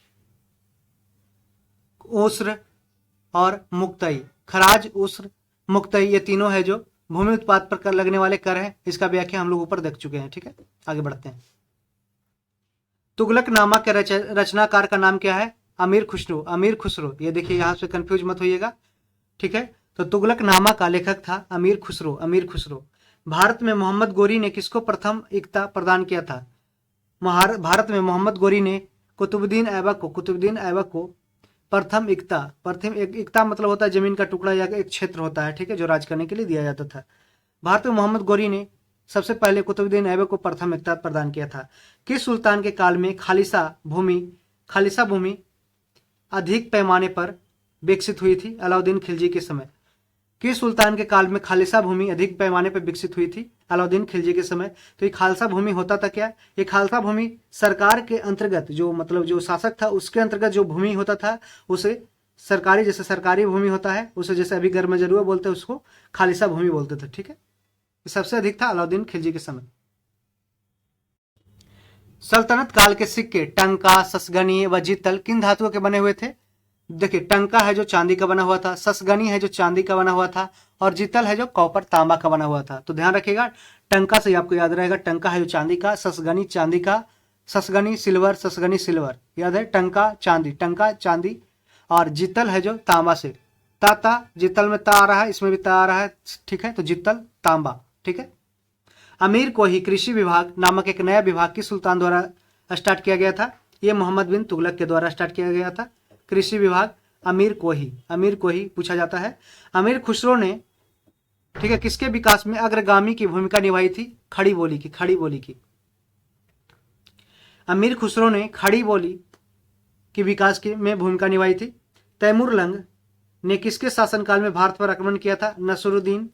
उस्र और मुक्तई। खराज, उस्र, मुक्तई, ये तीनों है जो भूमि उत्पाद पर कर लगने वाले कर हैं। इसका व्याख्या हम लोग ऊपर देख चुके हैं, ठीक है। आगे बढ़ते हैं। तुगलकनामा के रचनाकार का नाम क्या है? अमीर खुसरो। अमीर खुसरो, ये देखिए यहां से कंफ्यूज मत होइएगा, ठीक है। तो तुगलकनामा का लेखक था अमीर खुसरो। अमीर खुसरो। भारत में मोहम्मद गोरी ने किसको प्रथम इक्ता प्रदान किया था? भारत में मोहम्मद गोरी ने कुतुबुद्दीन ऐबक को प्रथम इक्ता मतलब होता है जमीन का टुकड़ा या एक क्षेत्र होता है, ठीक है, जो राज करने के लिए दिया जाता था। भारत में मोहम्मद गोरी ने सबसे पहले कुतुबुद्दीन ऐबक को प्रथम इक्ता प्रदान किया था। किस सुल्तान के काल में खालिसा भूमि अधिक पैमाने पर विकसित हुई थी? अलाउद्दीन खिलजी के समय। किस सुल्तान के काल में खालिसा भूमि अधिक पैमाने पर विकसित हुई थी? अलाउद्दीन खिलजी के समय। तो ये खालसा भूमि होता था क्या? ये खालसा भूमि सरकार के अंतर्गत जो शासक था उसके अंतर्गत जो भूमि होता था उसे सरकारी, जैसे सरकारी भूमि होता है उसे जैसे अभी घर में जरूर बोलते हैं उसको खालिसा भूमि बोलते थे, ठीक है। सबसे अधिक था अलाउद्दीन खिलजी के समय। सल्तनत काल के सिक्के टंका, ससगनी व जितल किन धातुओं के बने हुए थे? देखिए टंका है जो चांदी का बना हुआ था, ससगनी है जो चांदी का बना हुआ था, और जितल है जो कॉपर तांबा का बना हुआ था। तो ध्यान रखिएगा, टंका से आपको याद रहेगा, टंका है जो चांदी का, ससगनी चांदी का, ससगनी सिल्वर याद है, टंका चांदी, और जितल है जो तांबा से, ता जितल में ता आ रहा है, इसमें भी ता आ रहा है, ठीक है, तो जितल तांबा, ठीक है। अमीर को ही कृषि विभाग नामक एक नया विभाग किस सुल्तान द्वारा स्टार्ट किया गया था? ये मोहम्मद बिन तुगलक के द्वारा स्टार्ट किया गया था कृषि विभाग। अमीर को ही पूछा जाता है। अमीर खुसरो ने, ठीक है, किसके विकास में अग्रगामी की भूमिका निभाई थी? खड़ी बोली की। अमीर खुसरो ने खड़ी बोली की विकास की में भूमिका निभाई थी। तैमूर लंग ने किसके शासनकाल में भारत पर आक्रमण किया था? नसरुद्दीन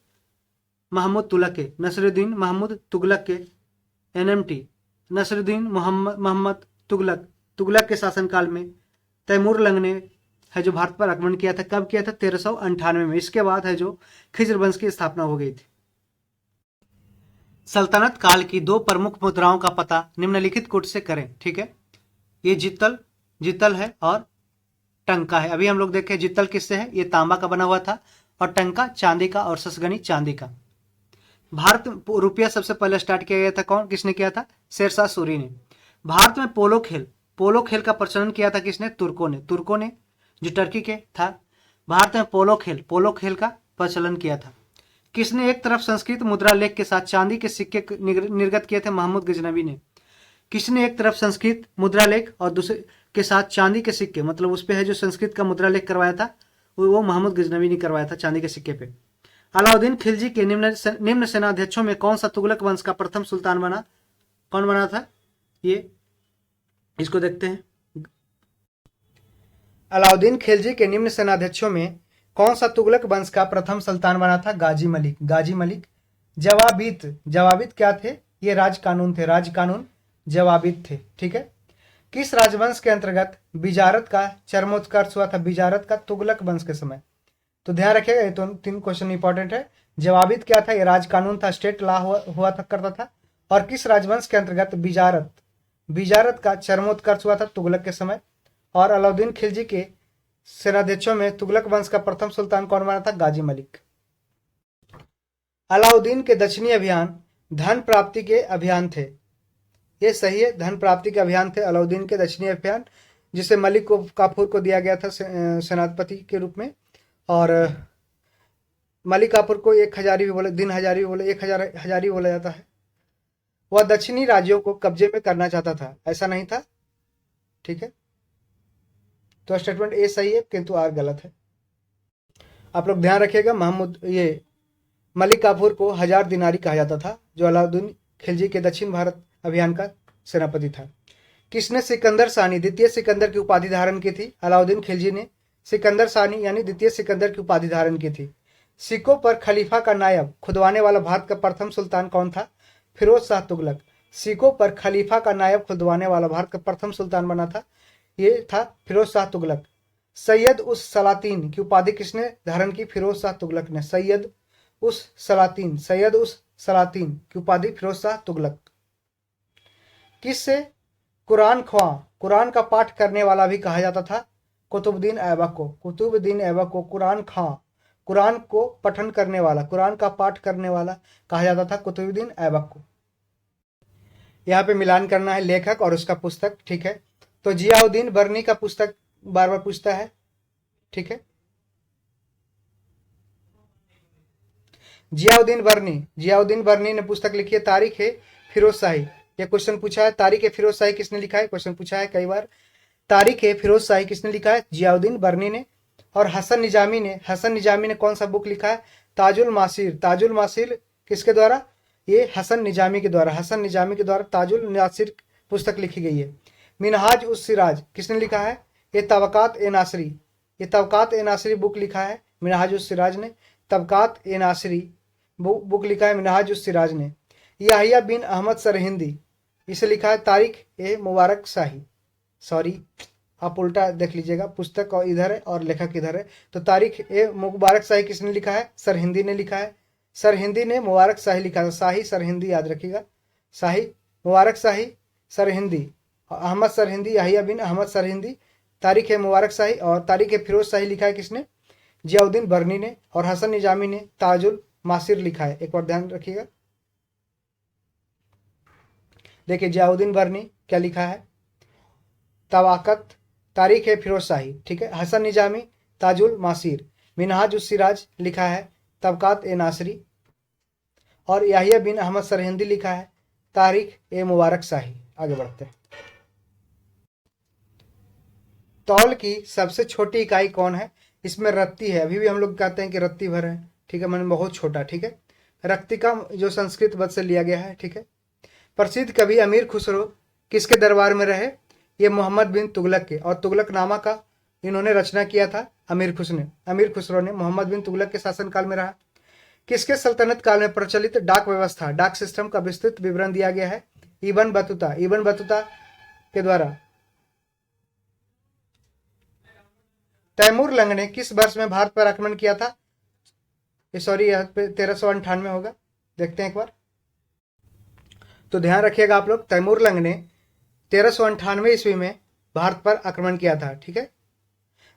महमूद तुगलक के एनएमटी नसरुद्दीन मोहम्मद तुगलक के शासनकाल में तैमूर लंग ने है जो भारत पर आक्रमण किया था। कब किया था? 1398 में। इसके बाद है जो खिज्र वंश की स्थापना हो गई थी। सल्तनत काल की दो प्रमुख मुद्राओं का पता निम्नलिखित कोट से करें, ठीक है। ये जितल है और टंका है। अभी हम लोग देखें जितल किससे है, ये तांबा का बना हुआ था, और टंका चांदी का, और ससगनी चांदी का। भारत रुपया सबसे पहले स्टार्ट किया गया था, किसने किया था? शेरशाह सूरी ने। भारत में पोलो खेल का प्रचलन किया था किसने? तुर्कों ने जो टर्की के था। भारत में पोलो खेल का प्रचलन किया था। किसने एक तरफ संस्कृत मुद्रा लेख के साथ चांदी के सिक्के निर्गत किए थे? महमूद गजनवी ने। किसने एक तरफ संस्कृत मुद्रा लेख और दूसरे के साथ चांदी के सिक्के, मतलब उस पे है जो संस्कृत का मुद्रा लेख करवाया था, वो महमूद गजनवी ने करवाया था चांदी के सिक्के पे। अलाउद्दीन खिलजी के निम्न सेनाध्यक्षों में कौन सा तुगलक वंश का प्रथम सुल्तान बना? कौन बना था? ये इसको देखते हैं। अलाउद्दीन खिलजी के निम्न सेनाध्यक्षों में कौन सा तुगलक वंश का प्रथम सुल्तान बना था? गाजी मलिक। जवाबित क्या थे? ये राजकानून जवाबित थे, ठीक है। किस राजवंश के अंतर्गत बिजारत का चरमोत्कर्ष हुआ था? बिजारत का तुगलक वंश के समय। तो ध्यान रखिएगा, ये तो 3 क्वेश्चन इंपॉर्टेंट है। जवाबित क्या था? ये राजकानून था, स्टेट लॉ हुआ था, करता था। और किस राजवंश के अंतर्गत बिजारत का चरमोत्कर्ष हुआ था? तुगलक के समय। और अलाउद्दीन खिलजी के सेनाध्यक्षों में तुगलक वंश का प्रथम सुल्तान कौन बना था? गाजी मलिक। अलाउद्दीन के दक्षिणी अभियान धन प्राप्ति के अभियान थे। ये सही है, धन प्राप्ति के अभियान थे अलाउद्दीन के दक्षिणी अभियान, जिसे मलिक को काफूर को दिया गया था सेनापति के रूप में। और मलिक काफूर को 1 हजारी भी बोले, दिन हजारी भी बोले, 1 हजारी बोला जाता है। वह दक्षिणी राज्यों को कब्जे में करना चाहता था, ऐसा नहीं था, ठीक है। तो स्टेटमेंट ए सही है, किंतु आर गलत है। आप लोग ध्यान रखिएगा, मलिक काफूर को 1000 दिनारी कहा जाता था, जो अलाउद्दीन खिलजी के दक्षिण भारत अभियान का सेनापति था। किसने सिकंदर सानी द्वितीय सिकंदर की उपाधि धारण की थी? अलाउद्दीन खिलजी ने सिकंदर सानी यानी द्वितीय सिकंदर की उपाधि धारण की थी। सिक्कों पर खलीफा का नायब खुदवाने वाला भारत का प्रथम सुल्तान कौन था? फिरोज शाह तुगलक। सिक्कों पर खलीफा का नायब खुदवाने वाला भारत का प्रथम सुल्तान बना था, ये था फिरोज शाह तुगलक। सैयद उस सलातीन की उपाधि किसने धारण की? फिरोज शाह तुगलक ने। सैयद उस सलातीन की उपाधि फिरोज शाह तुगलक। किससे कुरान का पाठ करने वाला भी कहा जाता था? कुतुबुद्दीन ऐबक को कुरान को पठन करने वाला, कुरान का पाठ करने वाला कहा जाता था कुतुबुद्दीन ऐबक को। यहाँ पे मिलान करना है लेखक और उसका पुस्तक, ठीक है। तो जियाउद्दीन बर्नी का पुस्तक बार बार पूछता है, ठीक है। जियाउद्दीन बर्नी ने पुस्तक लिखी है तारीख है फिरोज शाही। ये क्वेश्चन पूछा है, तारीख है फिरोज शाही किसने लिखा है? क्वेश्चन पूछा है कई बार। तारीख है फिरोज शाही किसने लिखा है? जियाउद्दीन बर्नी ने। और हसन निजामी ने कौन सा बुक लिखा है? ताजुल मासीर किसके द्वारा? ये हसन निजामी के द्वारा ताजुल नासिर पुस्तक लिखी गई है। मिनहाज उस सिराज किसने लिखा है? ये तबकात ए नासरी बुक लिखा है मिनहाज उस सिराज ने। तबकात ए नासरी बुक लिखा है मिनहाज उस सिराज ने। याहिया बिन अहमद सरहिंदी, इसे लिखा है तारिक ए मुबारक शाही। सॉरी, आप उल्टा देख लीजिएगा, पुस्तक और इधर है और लेखक इधर है। तो तारिक ए मुबारक शाही किसने लिखा है? सरहिंदी ने लिखा है। सरहिंदी ने मुबारक शाही लिखा था। शाही सरहिंदी याद रखिएगा, शाही मुबारक शाही सरहिंदी, अहमद सरहिंदी, याहिया बिन अहमद सरहिंदी तारीख ए मुबारक शाही और तारीख ए फिरोज शाही लिखा है किसने? जियाउद्दीन बर्नी ने। और हसन निजामी ने ताजुल मासिर लिखा है। एक बार ध्यान रखिएगा, देखिए जियाउद्दीन बर्नी क्या लिखा है? तवाकत, तारीख ए फिरोज शाही, ठीक है। हसन निजामी ताजुल मासिर, मिनहाज उस सिराज लिखा है तबकात ए नासरी, और याहिया बिन अहमद सरहिंदी लिखा है तारीख ए मुबारक शाही। आगे बढ़ते हैं। तौल की सबसे छोटी इकाई कौन है? इसमें रत्ती है। अभी भी हम लोग कहते हैं कि रत्ती भर है, ठीक है, मैंने बहुत छोटा, ठीक है। रक्तिका जो संस्कृत पद से लिया गया है, ठीक है। प्रसिद्ध कवि अमीर खुसरो किसके दरबार में रहे? ये मोहम्मद बिन तुगलक के। और तुगलकनामा का इन्होंने रचना किया था अमीर खुसरो ने मोहम्मद बिन तुगलक के शासनकाल में रहा। किसके सल्तनत काल में प्रचलित डाक व्यवस्था, डाक सिस्टम का विस्तृत विवरण दिया गया है? इब्न बतूता के द्वारा। तैमूर लंग ने किस वर्ष में भारत पर आक्रमण किया था? सॉरी, यहाँ पे 1398 होगा, देखते हैं एक बार। तो ध्यान रखिएगा आप लोग, तैमूर लंग ने 1398 ईस्वी में भारत पर आक्रमण किया था, ठीक है।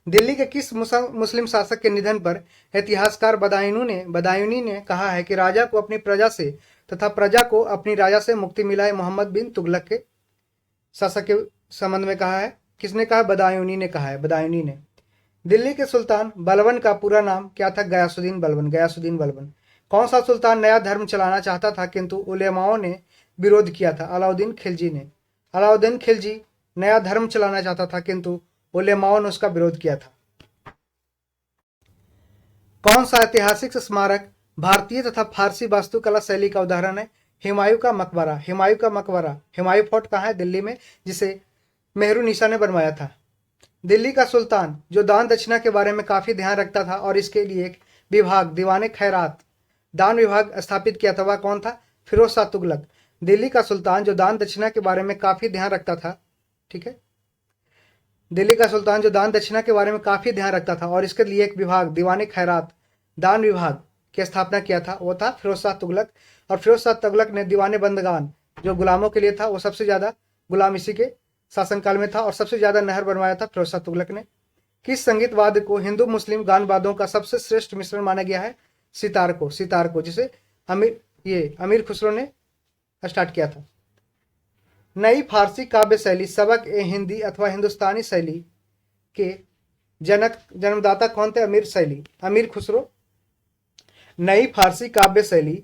दिल्ली के किस मुस्लिम शासक के निधन पर इतिहासकार बदायूनी ने कहा है कि राजा को अपनी प्रजा से तथा प्रजा को अपनी राजा से मुक्ति मिला है? मोहम्मद बिन तुगलक के शासक के संबंध में कहा है। किसने कहा? बदायूनी ने कहा है, बदायूनी ने। दिल्ली के सुल्तान बलबन का पूरा नाम क्या था? गयासुद्दीन बलबन। कौन सा सुल्तान नया धर्म चलाना चाहता था किंतु उलेमाओं ने विरोध किया था? अलाउद्दीन खिलजी ने। अलाउद्दीन खिलजी नया धर्म चलाना चाहता था किंतु उलेमाओं ने उसका विरोध किया था। कौन सा ऐतिहासिक स्मारक भारतीय तथा फारसी वास्तुकला शैली का उदाहरण है? हुमायूं का मकबरा। हुमायूं फोर्ट कहाँ है? दिल्ली में, जिसे मेहरुनिसा ने बनवाया था। दिल्ली का सुल्तान जो दान दक्षिणा के बारे में काफी ध्यान रखता था और इसके लिए एक विभाग दीवाने खैरात दान विभाग स्थापित किया था, वह कौन था? फिरोज शाह तुगलक। दिल्ली का सुल्तान जो दान दक्षिणा के बारे में काफी ध्यान रखता था, ठीक है, दिल्ली का सुल्तान जो दान दक्षिणा के बारे में काफी ध्यान रखता था और इसके लिए एक विभाग दीवाने खैरात दान विभाग की स्थापना किया था, वो था फिरोज शाह तुगलक। और फिरोज शाह तुगलक ने दीवाने बंदगान जो गुलामों के लिए था, वो सबसे ज्यादा गुलाम इसी के शासनकाल में था और सबसे ज्यादा नहर बनवाया था फिरोज शाह तुगलक ने। किस संगीत वाद्य को हिंदू मुस्लिम गान वाद्यों का सबसे श्रेष्ठ मिश्रण माना गया है? सितार को, जिसे अमीर खुसरो ने स्टार्ट किया था। नई फारसी काव्य शैली सबक ए हिंदी अथवा हिंदुस्तानी शैली के जन्मदाता कौन थे? अमीर खुसरो। नई फारसी काव्य शैली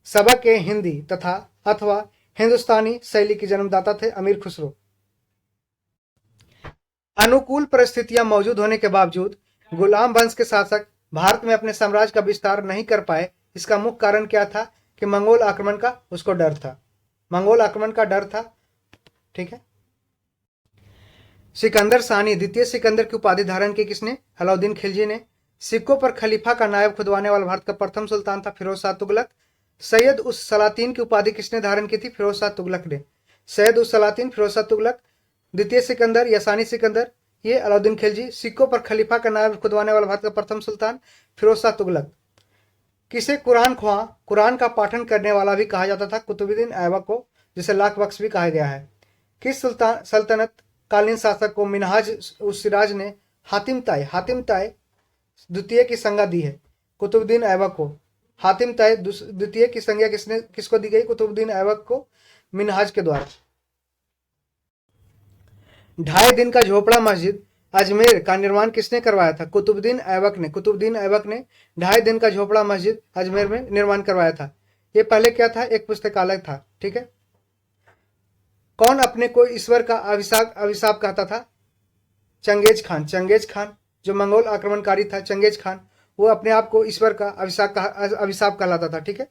सबक ए हिंदी तथा अथवा हिंदुस्तानी शैली के जन्मदाता थे अमीर खुसरो। अनुकूल परिस्थितियां मौजूद होने के बावजूद गुलाम वंश के शासक भारत में अपने साम्राज्य का विस्तार नहीं कर पाए। इसका मुख्य कारण क्या था? कि मंगोल आक्रमण का उसको डर था, ठीक है। सिकंदर सानी द्वितीय सिकंदर की उपाधि धारण की किसने? अलाउद्दीन खिलजी ने। सिक्कों पर खलीफा का नायब खुदवाने वाला भारत का प्रथम सुल्तान था फिरोज शाह तुगलक। सैयद उस सलातीन की उपाधि किसने धारण की थी? फिरोज शाह तुगलक ने। सैयद उस सलातीन, फिरोज शाह तुगलक। द्वितीय सिकंदर या सानी सिकंदर, ये अलाउद्दीन खिलजी। सिक्कों पर खलीफा का नायब खुदवाने वाला भारत का प्रथम सुल्तान फिरोज शाह तुगलक। किसे कुरान का पाठन करने वाला भी कहा जाता था? कुतुबुद्दीन ऐबक को, जिसे लाख बख्श भी कहा गया है। किस सल्तनत कालीन शासक को मिनहाज उस सिराज ने हातिम ताय द्वितीय की संज्ञा दी है? कुतुबुद्दीन ऐबक को। हातिम ताय द्वितीय की संज्ञा किसको दी गई? कुतुबुद्दीन ऐबक को मिनहाज के द्वारा। 2.5 दिन का झोपड़ा मस्जिद अजमेर का निर्माण किसने करवाया था? कुतुबुद्दीन ऐबक ने 2.5 दिन का झोपड़ा मस्जिद अजमेर में निर्माण करवाया था। ये पहले क्या था? एक पुस्तकालय था, ठीक है। कौन अपने को ईश्वर का अभिशाप कहता था? चंगेज खान जो मंगोल आक्रमणकारी था, चंगेज खान, वो अपने आप को ईश्वर का अभिशाप कहलाता था, ठीक है।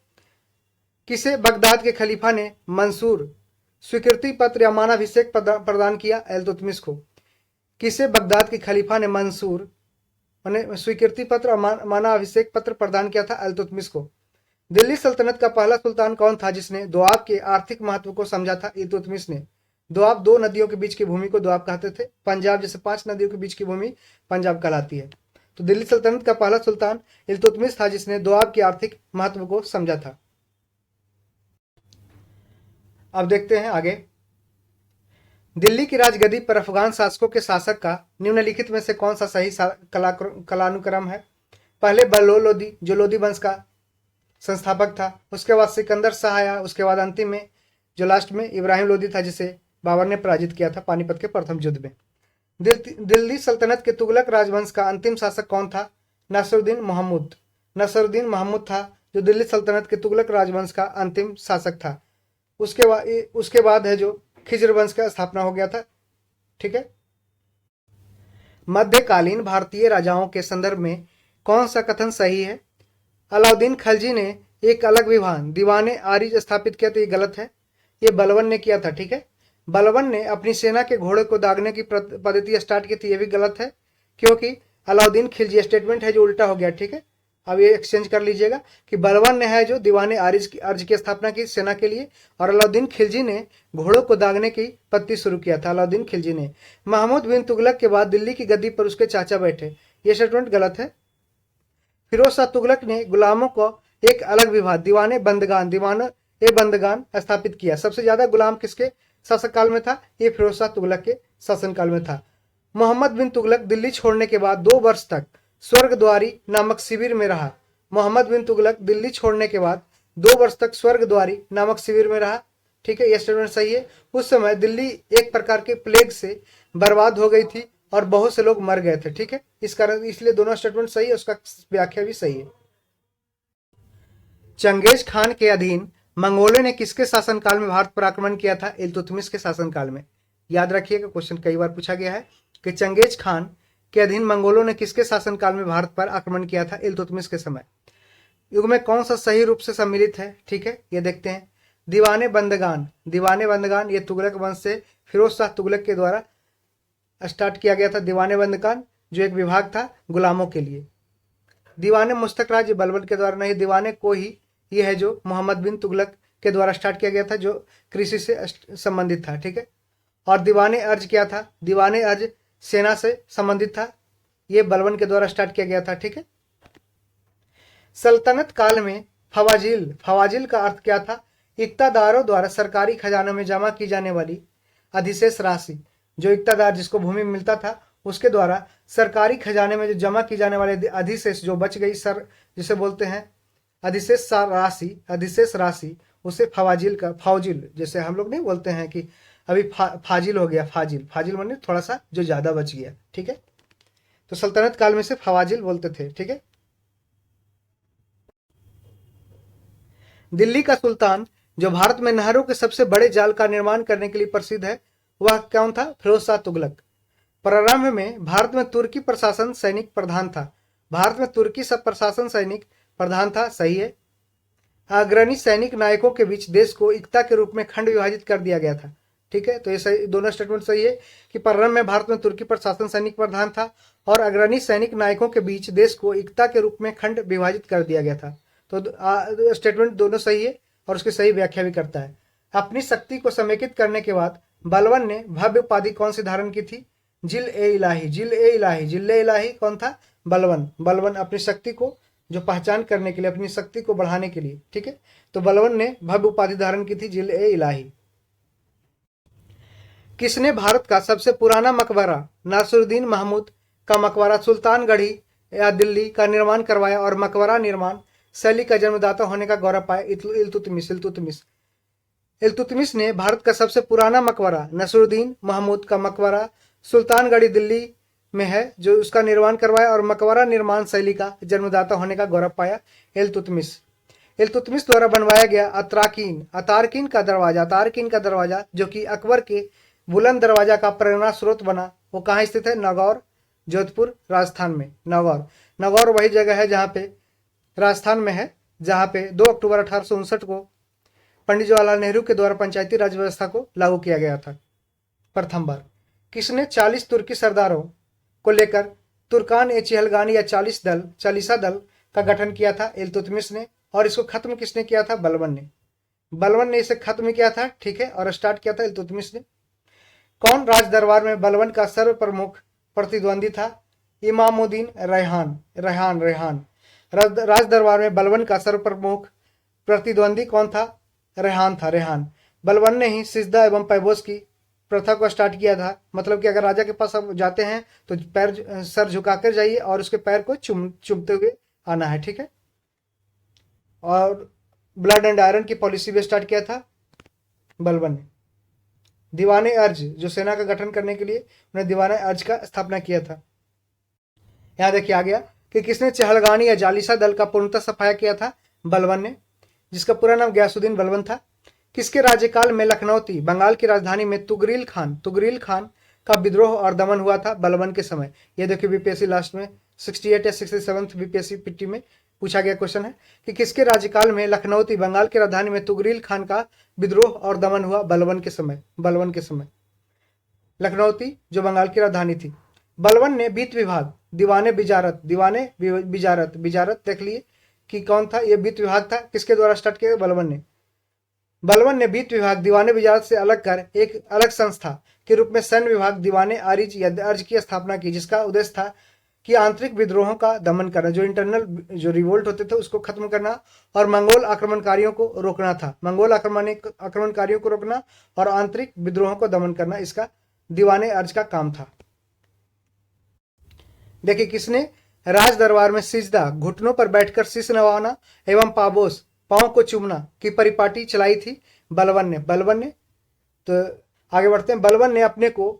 किसे बगदाद के खलीफा ने मंसूर स्वीकृति पत्र या मानाभिषेक प्रदान किया? इल्तुतमिश को। किसे बगदाद के खलीफा ने मंसूर स्वीकृति पत्र और मानाभिषेक पत्र प्रदान किया था? इल्तुतमिश को। दिल्ली सल्तनत का पहला सुल्तान कौन था जिसने दोआब के आर्थिक महत्व को समझा था? इल्तुतमिश ने। दोआब 2 नदियों के बीच की भूमि को दोआब कहते थे। पंजाब जैसे 5 नदियों के बीच की भूमि पंजाब कहलाती है। तो दिल्ली सल्तनत का पहला सुल्तान इल्तुतमिश था जिसने दोआब के आर्थिक महत्व को समझा था। अब देखते हैं आगे। दिल्ली की राजगद्दी पर अफगान शासकों के शासक का निम्नलिखित में से कौन सा सही कालानुक्रम है? पहले बल्लो लोदी, जो लोदी वंश का संस्थापक था, उसके बाद सिकंदर शाह आया, उसके बाद अंतिम में जो लास्ट में इब्राहिम लोदी था, जिसे बाबर ने पराजित किया था पानीपत के प्रथम युद्ध में। दिल्ली सल्तनत के तुगलक राजवंश का अंतिम शासक कौन था? नसरुद्दीन महमूद। नसरुद्दीन महमूद था जो दिल्ली सल्तनत के तुगलक राजवंश का अंतिम शासक था। उसके बाद है जो खिजर वंश का स्थापना हो गया था। ठीक है। मध्यकालीन भारतीय राजाओं के संदर्भ में कौन सा कथन सही है? अलाउद्दीन खलजी ने एक अलग विभाग दीवाने आरिज स्थापित किया, तो ये गलत है, ये बलबन ने किया था। ठीक है। बलबन ने अपनी सेना के घोड़े को दागने की पद्धति स्टार्ट की थी, ये भी गलत है, क्योंकि अलाउद्दीन खिलजी स्टेटमेंट है जो उल्टा हो गया। ठीक है। अब ये एक्सचेंज कर लीजिएगा कि बलबन ने है जो दीवाने अर्ज की स्थापना की सेना के लिए, और अलाउद्दीन खिलजी ने घोड़ों को दागने की पद्धति शुरू किया था। अलाउद्दीन खिलजी ने। महमूद बिन तुगलक के बाद दिल्ली की गद्दी पर उसके चाचा बैठे, ये स्टेटमेंट गलत है। फिरोज शाह तुगलक ने गुलामों को एक अलग विभाग दीवाने बंदगान स्थापित किया। सबसे ज्यादा गुलाम किसके शासनकाल में था? ये फिरोज शाह तुगलक के शासनकाल में था। मोहम्मद बिन तुगलक दिल्ली छोड़ने के बाद 2 वर्ष तक स्वर्गद्वारी नामक शिविर में रहा। मोहम्मद बिन तुगलक दिल्ली छोड़ने के बाद 2 वर्ष तक स्वर्गद्वारी नामक शिविर में रहा। ठीक है, यह स्टेटमेंट सही है। उस समय दिल्ली एक प्रकार के प्लेग से बर्बाद हो गई थी और बहुत से लोग मर गए थे। ठीक है, इस कारण इसलिए दोनों स्टेटमेंट सही है, उसका व्याख्या भी सही है। चंगेज खान के अधीन मंगोलों ने किसके शासनकाल में भारत पर आक्रमण किया था? इल्तुतमिश के शासनकाल में। याद रखिएगा, क्वेश्चन कई बार पूछा गया है कि चंगेज खान के अधीन मंगोलों ने किसके शासनकाल में भारत पर आक्रमण किया था? इल्तुतमिश के समय। युग में कौन सा सही रूप से सम्मिलित है? ठीक है, ये देखते हैं। दीवाने बंदगान ये तुगलक वंश से फिरोज शाह तुगलक के द्वारा स्टार्ट किया गया था। दीवाने बंदगान जो एक विभाग था गुलामों के लिए। दीवाने मुस्तकराज बलबन के द्वारा नहीं, दीवाने को ही ये है जो मोहम्मद बिन तुगलक के द्वारा स्टार्ट किया गया था, जो कृषि से संबंधित था। ठीक है। और दीवाने अर्ज क्या था? दीवाने अर्ज सेना से संबंधित था, ये बलबन के द्वारा स्टार्ट किया गया था। ठीक है। सल्तनत काल में फवाजिल का अर्थ क्या था? इक्तादारों द्वारा सरकारी खजानों में जमा की जाने वाली अधिशेष राशि। जो इक्तादार जिसको भूमि मिलता था उसके द्वारा सरकारी खजाने में जो जमा की जाने वाले अधिशेष जो बच गई जिसे बोलते हैं अधिशेष राशि, उसे फाजिल, जैसे हम लोग नहीं बोलते हैं कि अभी फाजिल हो गया, फाजिल माने थोड़ा सा जो ज्यादा बच गया। ठीक है, तो सल्तनत काल में से फवाजिल बोलते थे। ठीक है। दिल्ली का सुल्तान जो भारत में नहरों के सबसे बड़े जाल का निर्माण करने के लिए प्रसिद्ध है, वह कौन था? फिरोज शाह तुगलक। प्रारंभ में भारत में तुर्की प्रशासन सैनिक प्रधान था। भारत में तुर्की सब प्रशासन सैनिक प्रधान था, सही है। अग्रणी सैनिक नायकों के बीच देश को एकता के रूप में खंड विभाजित कर दिया गया था। ठीक है, तो ये सही, दोनों स्टेटमेंट सही है कि प्रारंभ में भारत में तुर्की प्रशासन सैनिक प्रधान था और अग्रणी सैनिक नायकों के बीच देश को एकता के रूप में खंड विभाजित कर दिया गया था। तो स्टेटमेंट दोनों सही है और उसकी सही व्याख्या भी करता है। अपनी शक्ति को समेकित करने के बाद बलबन ने भव्य उपाधि कौन सी धारण की थी? जिले इलाही कौन था? बलबन अपनी शक्ति को जो पहचान करने के लिए, अपनी शक्ति को बढ़ाने के लिए। ठीक है, तो बलबन ने भव्य उपाधि धारण की थी, जिले इलाही। किसने भारत का सबसे पुराना मकबरा नासिरुद्दीन महमूद का मकबरा सुल्तानगढ़ी या दिल्ली का निर्माण करवाया और मकबरा निर्माण शैली का जन्मदाता होने का गौरव पाया? इल्तुतमिश ने भारत का सबसे पुराना मकबरा नासिरुद्दीन महमूद का मकबरा सुल्तानगढ़ी दिल्ली में है जो उसका निर्माण करवाया और मकबरा निर्माण शैली का जन्मदाता होने का गौरव पाया इल्तुतमिश द्वारा बनवाया गया अतारकीन का दरवाजा जो कि अकबर के बुलंद दरवाजा का प्रेरणा स्रोत बना, वो कहाँ स्थित है? नागौर, जोधपुर, राजस्थान में। नागौर वही जगह है जहाँ पे राजस्थान में है जहाँ पे 2 अक्टूबर 1859 को पंडित जवाहरलाल नेहरू के द्वारा पंचायती राज व्यवस्था को लागू किया गया था प्रथम बार। किसने 40 तुर्की सरदारों को लेकर तुर्कान ए चिहलगानी या चालीसा दल का गठन किया था? इल्तुतमिश ने। और इसको खत्म किसने किया था? बलबन ने इसे खत्म किया था। ठीक है, और स्टार्ट किया था इल्तुतमिश ने। कौन राज दरबार में बलबन का सर्व प्रमुख प्रतिद्वंदी था? इमामुद्दीन रेहान। राज दरबार में बलबन का सर्व प्रमुख प्रतिद्वंदी कौन था? रेहान था। बलबन ने ही सिजदा एवं पैबोस की प्रथा को स्टार्ट किया था। मतलब कि अगर राजा के पास आप जाते हैं तो पैर सर झुकाकर जाइए और उसके पैर को चूमते हुए आना है, ठीक है। और ब्लड एंड आयरन की पॉलिसी भी स्टार्ट किया था बलबन ने। दीवाने अर्ज, जो सेना का गठन करने के लिए उन्हें दीवाने अर्ज का स्थापना किया था। यहाँ देखिए आ गया कि किसने चहलगानी या जालिसा दल का पूर्णतः सफाया किया था? बलबन ने, जिसका पूरा नाम गयासुद्दीन बलबन था। किसके राज्यकाल में लखनौती बंगाल की राजधानी में तुगरील खान का विद्रोह और दमन हुआ था? बलबन के समय। ये देखिए बीपीएससी लास्ट में 68 या 67 बीपीएससी पीटी में पूछा गया क्वेश्चन है कि किसके राज्यकाल में लखनौती बंगाल की राजधानी में तुगरील खान का विद्रोह और दमन हुआ? बलबन के समय। लखनौती जो बंगाल की राजधानी थी। बलबन ने वित्त विभाग, दीवाने बिजारत देख लिए कि कौन था? ये वित्त विभाग था। किसके द्वारा स्टार्ट किया? बलबन ने वित्त विभाग दीवाने बिजारत से अलग कर एक अलग संस्था के रूप में सैन्य विभाग दीवाने आरिज या अर्ज की स्थापना की, जिसका उद्देश्य था कि आंतरिक विद्रोहों का दमन करना, जो इंटरनल जो रिवोल्ट होते थे उसको खत्म करना और मंगोल आक्रमणकारियों को रोकना था। मंगोल आक्रमणकारियों को रोकना और आंतरिक विद्रोहों को दमन करना इसका दीवाने अर्ज का काम था। देखिए किसने राज दरबार में सिजदा, घुटनों पर बैठकर शीश नवाना एवं पाबोस, पांव को चूमना की परिपाटी चलाई थी? बलबन ने। तो आगे बढ़ते हैं। बलबन ने अपने को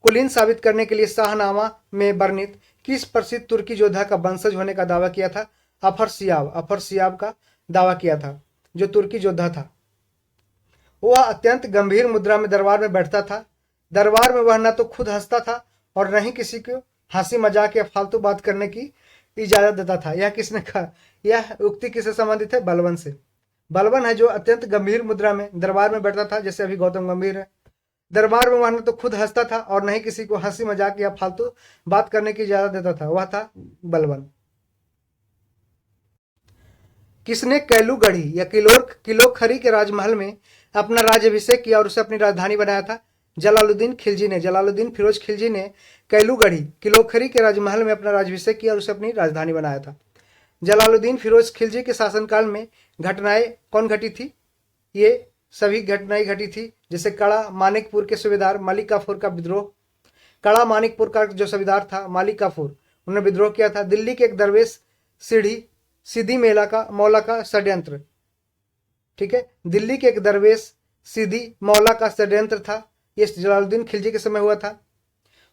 कुलीन साबित करने के लिए शाहनामा में वर्णित किस प्रसिद्ध तुर्की योद्धा का वंशज होने का दावा किया था? अफर सियाब का दावा किया था, जो तुर्की योद्धा था। वह अत्यंत गंभीर मुद्रा में दरबार में बैठता था। दरबार में वह न तो खुद हंसता था और न ही किसी को हंसी मजाक या फालतू बात करने की इजाजत देता था। यह किसने कहा? यह उक्ति किससे संबंधित है? बलबन से। बलबन है जो अत्यंत गंभीर मुद्रा में दरबार में बैठता था, जैसे अभी गौतम गंभीर है। दरबार में वह न तो खुद हंसता था और न ही किसी को हंसी मजाक या फालतू बात करने की इजाजत देता था, वह था बलबन। किसने कैलूगढ़ी या किलोखरी के राजमहल में अपना राज्याभिषेक किया और उसे अपनी राजधानी बनाया था? जलालुद्दीन फिरोज खिलजी ने किलोखरी के राजमहल में अपना राज्याभिषेक किया और उसे अपनी राजधानी बनाया था। जलालुद्दीन फिरोज खिलजी के शासनकाल में घटनाएं कौन घटी थी? ये सभी घटनाएं घटी थी, जैसे कड़ा मानिकपुर के सूबेदार मलिक काफूर का विद्रोह। कड़ा मानिकपुर का जो सूबेदार था मलिक काफूर, उन्होंने विद्रोह किया था। दिल्ली के एक दरवेश सीधी मौला का षड्यंत्र, ठीक है। दिल्ली के एक दरवेश सीधी मौला का षड्यंत्र था, ये जलालुद्दीन खिलजी के समय हुआ था।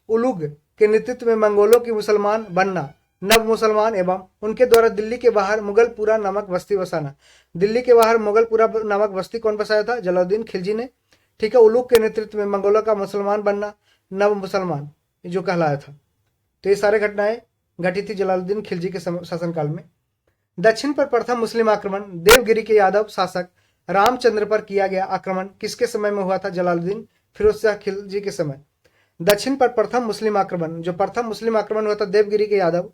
उलुग के नेतृत्व में मंगोलों की मुसलमान बनना, नव मुसलमान एवं उनके द्वारा दिल्ली के बाहर मुगलपुरा नामक बस्ती बसाना। दिल्ली के बाहर मुगलपुरा नामक बस्ती कौन बसाया था? जलालुद्दीन खिलजी ने, ठीक है। उलुग के नेतृत्व में मंगोलों का मुसलमान बनना, नव मुसलमान जो कहलाया था। तो ये सारे घटनाएं घटी थी जलालुद्दीन खिलजी के शासनकाल में। दक्षिण पर प्रथम मुस्लिम आक्रमण देवगिरी के यादव शासक रामचंद्र पर किया गया आक्रमण किसके समय में हुआ था? जलालुद्दीन फिरोज शाह खिलजी के समय। दक्षिण पर प्रथम मुस्लिम आक्रमण हुआ था देवगिरी के यादव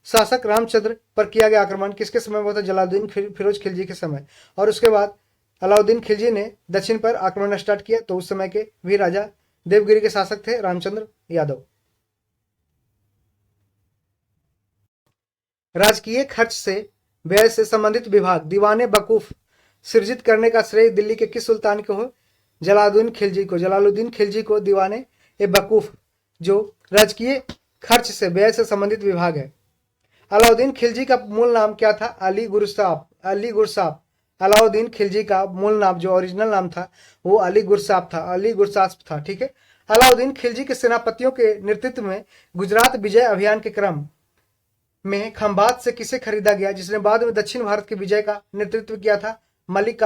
शासक रामचंद्र पर किया गया आक्रमण किसके समय में हुआ था? जलालुद्दीन फिरोज खिलजी के समय। और उसके बाद अलाउद्दीन खिलजी ने दक्षिण पर आक्रमण स्टार्ट किया, तो उस समय के भी राजा देवगिरी के शासक थे रामचंद्र यादव। राजकीय खर्च से व्यय से संबंधित विभाग दीवाने वकूफ सृजित करने का श्रेय दिल्ली के किस सुल्तान को हो? जलालुद्दीन खिलजी को दीवाने वकूफ, जो राजकीय खर्च से व्यय से संबंधित विभाग है। अलाउद्दीन खिलजी का मूल नाम क्या था? अली गुरसाप। अलाउद्दीन खिलजी का मूल नाम, जो ओरिजिनल नाम था, वो अली गुरसाप था, ठीक है। अलाउद्दीन खिलजी के सेनापतियों के नेतृत्व में गुजरात विजय अभियान के क्रम में खंभात से किसे खरीदा गया, जिसने बाद में दक्षिण भारत के विजय का नेतृत्व किया था? मलिक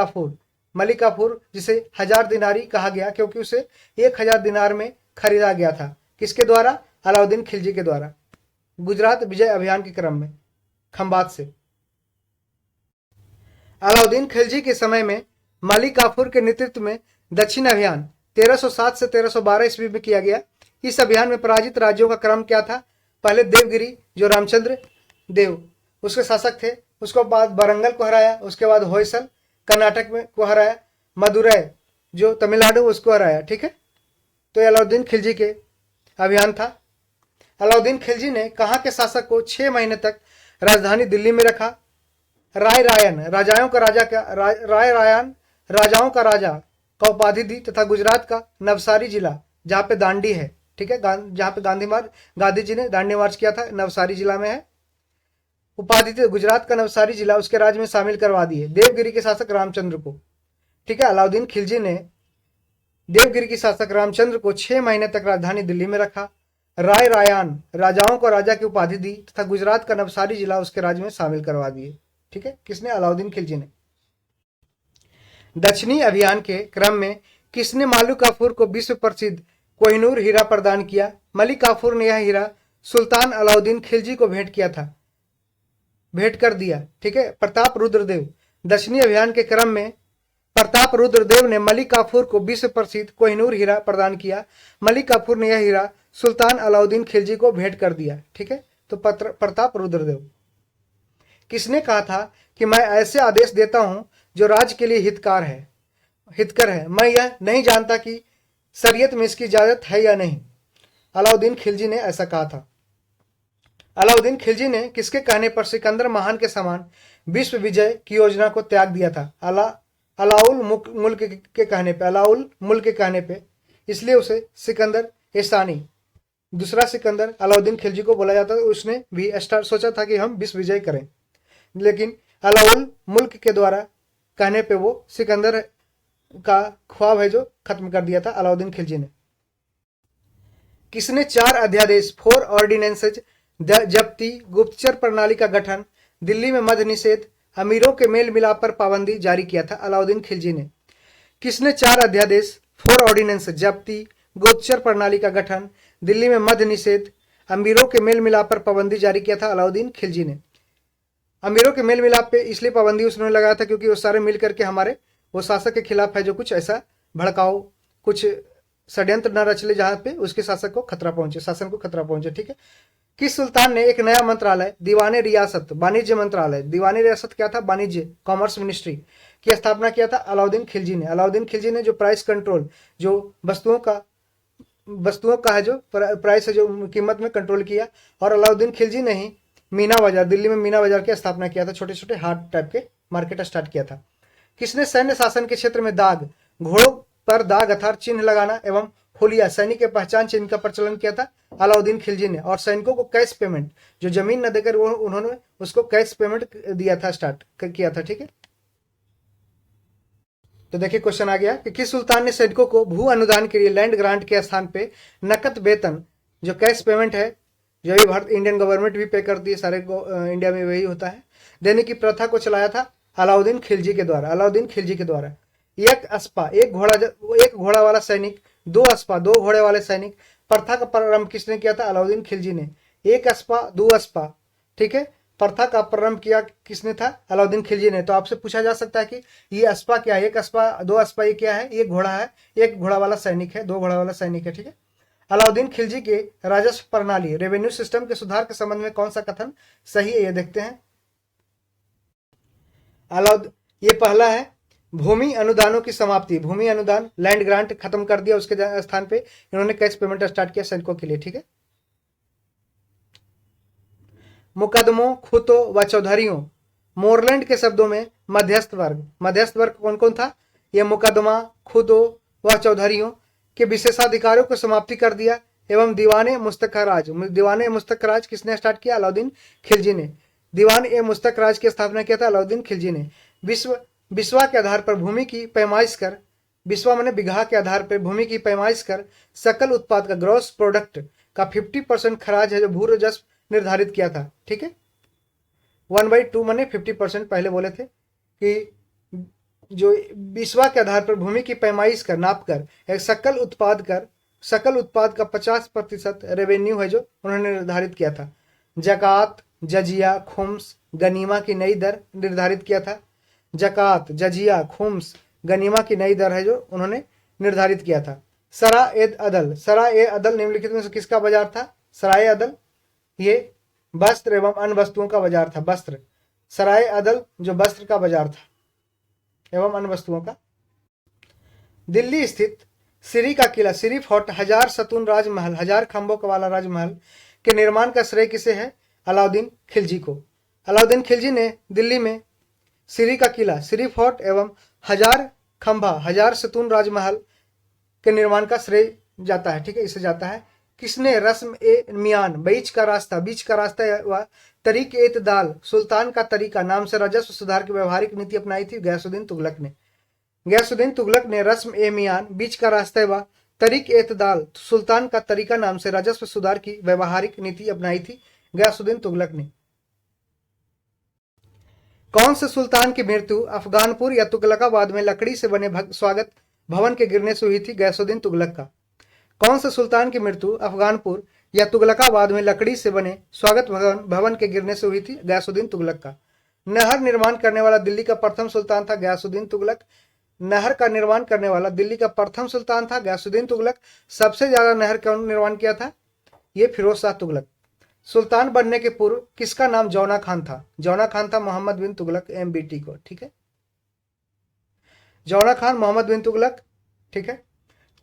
काफूर, जिसे 1000 दिनारी कहा गया क्योंकि उसे 1000 दिनार में खरीदा गया था। किसके द्वारा? अलाउद्दीन खिलजी के द्वारा, गुजरात विजय अभियान के क्रम में खंभात से। अलाउद्दीन खिलजी के समय में मलिक काफूर के नेतृत्व में दक्षिण अभियान 1307 से 1312 ईस्वी में किया गया। इस अभियान में पराजित राज्यों का क्रम क्या था? पहले देवगिरी, जो रामचंद्र देव उसके शासक थे, उसके बाद वरंगल को हराया, उसके बाद होयसल कर्नाटक में को हराया, मदुरै जो तमिलनाडु उसको हराया, ठीक है। तो ये अलाउद्दीन खिलजी के अभियान था। अलाउद्दीन खिलजी ने कहाँ के शासक को 6 महीने तक राजधानी दिल्ली में रखा? रायरायन राजाओं का राजा का उपाधि दी तथा गुजरात का नवसारी जिला जहाँ पे दांडी है, ठीक है, जहाँ पे गांधी जी ने दांडी मार्च किया था, नवसारी जिला में है। उपाधि थी गुजरात का नवसारी जिला उसके राज्य में शामिल करवा दिए देवगिरी के शासक रामचंद्र को, ठीक है। अलाउद्दीन खिलजी ने देवगिरी के शासक रामचंद्र को 6 महीने तक राजधानी दिल्ली में रखा। राय रायान राजाओं को राजा की उपाधि दी तथा गुजरात का नवसारी जिला उसके राज्य में शामिल करवा दिए, ठीक है। किसने? अलाउद्दीन खिलजी ने। दक्षिणी अभियान के क्रम में किसने मालिक काफूर को विश्व प्रसिद्ध कोहिनूर हीरा प्रदान किया? मलिक काफूर ने यह हीरा सुल्तान अलाउद्दीन खिलजी को भेंट कर दिया, ठीक है। प्रताप रुद्रदेव दक्षिणी अभियान के क्रम में प्रताप रुद्रदेव ने मलिक काफूर को विश्व प्रसिद्ध कोहिनूर हीरा प्रदान किया। मलिक काफूर ने यह हीरा सुल्तान अलाउद्दीन खिलजी को भेंट कर दिया, ठीक है। तो प्रताप रुद्रदेव। किसने कहा था कि मैं ऐसे आदेश देता हूं जो राज्य के लिए हितकर है, मैं यह नहीं जानता कि शरीयत में इसकी इजाजत है या नहीं। अलाउद्दीन खिलजी ने ऐसा कहा था। अलाउद्दीन खिलजी ने किसके कहने पर सिकंदर महान के समान विश्व विजय की योजना को त्याग दिया था? अलाउल मुल्क के कहने पे, इसलिए उसे सिकंदर एसानी, दूसरा सिकंदर अलाउद्दीन खिलजी को बोला जाता है। उसने भी सोचा था कि हम विश्व विजय करें, लेकिन अलाउल मुल्क के द्वारा कहने पे वो सिकंदर का ख्वाब है जो खत्म कर दिया था अलाउद्दीन खिलजी ने। किसने 4 अध्यादेश 4 ऑर्डिनेंसेज जब्ती, गुप्तचर प्रणाली का गठन, दिल्ली में मद्य निषेध, अमीरों के मेल मिलाप पर पाबंदी जारी किया था? अलाउद्दीन खिलजी ने। किसने 4 अध्यादेश 4 ऑर्डिनेंस जब्ती, गुप्तचर प्रणाली का गठन, दिल्ली में मद्य निषेध, अमीरों के मेल मिलाप पर पाबंदी जारी किया था? अलाउद्दीन खिलजी ने। अमीरों के मेल मिलाप पे इसलिए पाबंदी उसने लगाया था क्योंकि वो सारे मिल करके हमारे वो शासक के खिलाफ है जो कुछ ऐसा भड़काओ, कुछ षड्यंत्र न रच ले जहां पे उसके शासन को खतरा पहुंचे, ठीक है। किस सुल्तान ने एक नया मंत्रालय दीवाने रियासत वाणिज्य मंत्रालय, दीवाने रियासत क्या था? वाणिज्य, कॉमर्स मिनिस्ट्री की स्थापना किया था? अलाउद्दीन खिलजी ने। अलाउद्दीन खिलजी ने जो प्राइस कंट्रोल, जो वस्तुओं का है जो प्राइस है जो कीमत में कंट्रोल किया, और अलाउद्दीन खिलजी ने ही मीना बाजार, दिल्ली में मीना बाजार की स्थापना किया था, छोटे छोटे हाट टाइप के मार्केट स्टार्ट किया था। किसने सैन्य शासन के क्षेत्र में दाग, घोड़ों पर दाग अर्थात चिन्ह लगाना एवं हुलिया सैनिक के पहचान चिन्ह का प्रचलन किया था? अलाउद्दीन खिलजी ने। और सैनिकों को कैश पेमेंट, जो जमीन न देकर उन्होंने उसको कैश पेमेंट दिया था, स्टार्ट किया था, ठीक है। तो देखिए क्वेश्चन आ गया कि किस सुल्तान ने सैनिकों को भू अनुदान के लिए लैंड ग्रांट के स्थान पे नकद वेतन, जो कैश पेमेंट है, जो भी भारत इंडियन गवर्नमेंट भी पे करती है, सारे इंडिया में वही होता है, देने की प्रथा को चलाया था? अलाउद्दीन खिलजी के द्वारा। अलाउद्दीन खिलजी के द्वारा। एक घोड़ा वाला सैनिक, 2 अस्पा 2 घोड़े वाले सैनिक, प्रथा का प्रारंभ किसने किया था? अलाउद्दीन खिलजी ने। 1 अस्पा 2 अस्पा, ठीक है, प्रथा का प्रारंभ किया किसने था? अलाउद्दीन खिलजी ने। तो आपसे पूछा जा सकता है कि ये अस्पा क्या है? 1 अस्पा 2 अस्पा ये क्या है? एक घोड़ा है, 1 घोड़ा वाला सैनिक है, 2 घोड़ा वाला सैनिक है, ठीक है। अलाउद्दीन खिलजी के राजस्व प्रणाली, रेवेन्यू सिस्टम के सुधार के संबंध में कौन सा कथन सही है? ये देखते हैं। ये पहला है, भूमि अनुदानों की समाप्ति, भूमि अनुदान लैंड ग्रांट खत्म कर दिया, उसके स्थान पे इन्होंने कैश पेमेंट स्टार्ट किया सैनिकों के लिए, ठीक है। मुकदमों, खूतों व चौधरियों, मोरलैंड के शब्दों में मध्यस्थ वर्ग कौन कौन था? ये मुकदमा, खूतों व चौधरियों के विशेषाधिकारों को समाप्ति कर दिया एवं दीवाने मुस्तक राज किसने स्टार्ट किया? अलाउद्दीन खिलजी ने। दीवान ए मुस्तक राज की स्थापना किया था अलाउद्दीन खिलजी ने। बिस्वा के आधार पर भूमि की पैमाइश कर, बिस्वा माने बिगहा के आधार पर भूमि की पैमाइश कर सकल उत्पाद का, ग्रॉस प्रोडक्ट का 50% खराज है जो भू राजस्व निर्धारित किया था, ठीक है। 1/2 माने 50% पहले बोले थे कि जो बिस्वा के आधार पर भूमि की पैमाइश कर, नाप कर एक सकल उत्पाद का 50% रेवेन्यू है जो उन्होंने निर्धारित किया था। जकात, जजिया, खुम्स, गनीमा की नई दर निर्धारित किया था। जकात, जजिया, खुम्स, गनीमा की नई दर है जो उन्होंने निर्धारित किया था। सराय अदल निम्नलिखित में से किसका बाजार था? सराय अदल ये वस्त्र एवं अन्य वस्तुओं का बाजार था। वस्त्र, सराय अदल जो वस्त्र का बाजार था एवं अन्य वस्तुओं का। दिल्ली स्थित सिरी का किला, सिरी फोर्ट, 1000 सतून राजमहल, 1000 खंभों का वाला राजमहल के निर्माण का श्रेय किसे है? अलाउद्दीन खिलजी को। अलाउद्दीन खिलजी ने दिल्ली में सिरी का किला, सिरी फोर्ट एवं 1000 खंभा, 1000 सतून राजमहल के निर्माण का श्रेय जाता है, ठीक है, इससे जाता है। किसने रस्म ए मियान, बीच का रास्ता व तरीक ए इत्दाल, सुल्तान का तरीका नाम से राजस्व सुधार की व्यवहारिक नीति अपनाई थी? गयासुद्दीन तुगलक ने। गयासुद्दीन तुगलक ने रस्म ए मियान, बीच का रास्ता व तरीक ए इत्दाल, सुल्तान का तरीका नाम से राजस्व सुधार की व्यवहारिक नीति अपनाई थी? गयासुद्दीन तुगलक ने। कौन से सुल्तान की मृत्यु अफगानपुर या तुगलकाबाद में लकड़ी से बने स्वागत भवन के गिरने से हुई थी? गयासुद्दीन तुगलक का। कौन से सुल्तान की मृत्यु अफगानपुर या तुगलकाबाद में लकड़ी से बने स्वागत भवन के गिरने से हुई थी? गयासुद्दीन तुगलक का। नहर निर्माण करने वाला दिल्ली का प्रथम सुल्तान था? गयासुद्दीन तुगलक। नहर का निर्माण करने वाला दिल्ली का प्रथम सुल्तान था? गयासुद्दीन तुगलक। सबसे ज्यादा नहर का निर्माण किया था? ये फिरोज शाह तुगलक। सुल्तान बनने के पूर्व किसका नाम जौना खान था? जौना खान था मोहम्मद बिन तुगलक, MBT को, ठीक है। जौना खान मोहम्मद बिन तुगलक, ठीक है।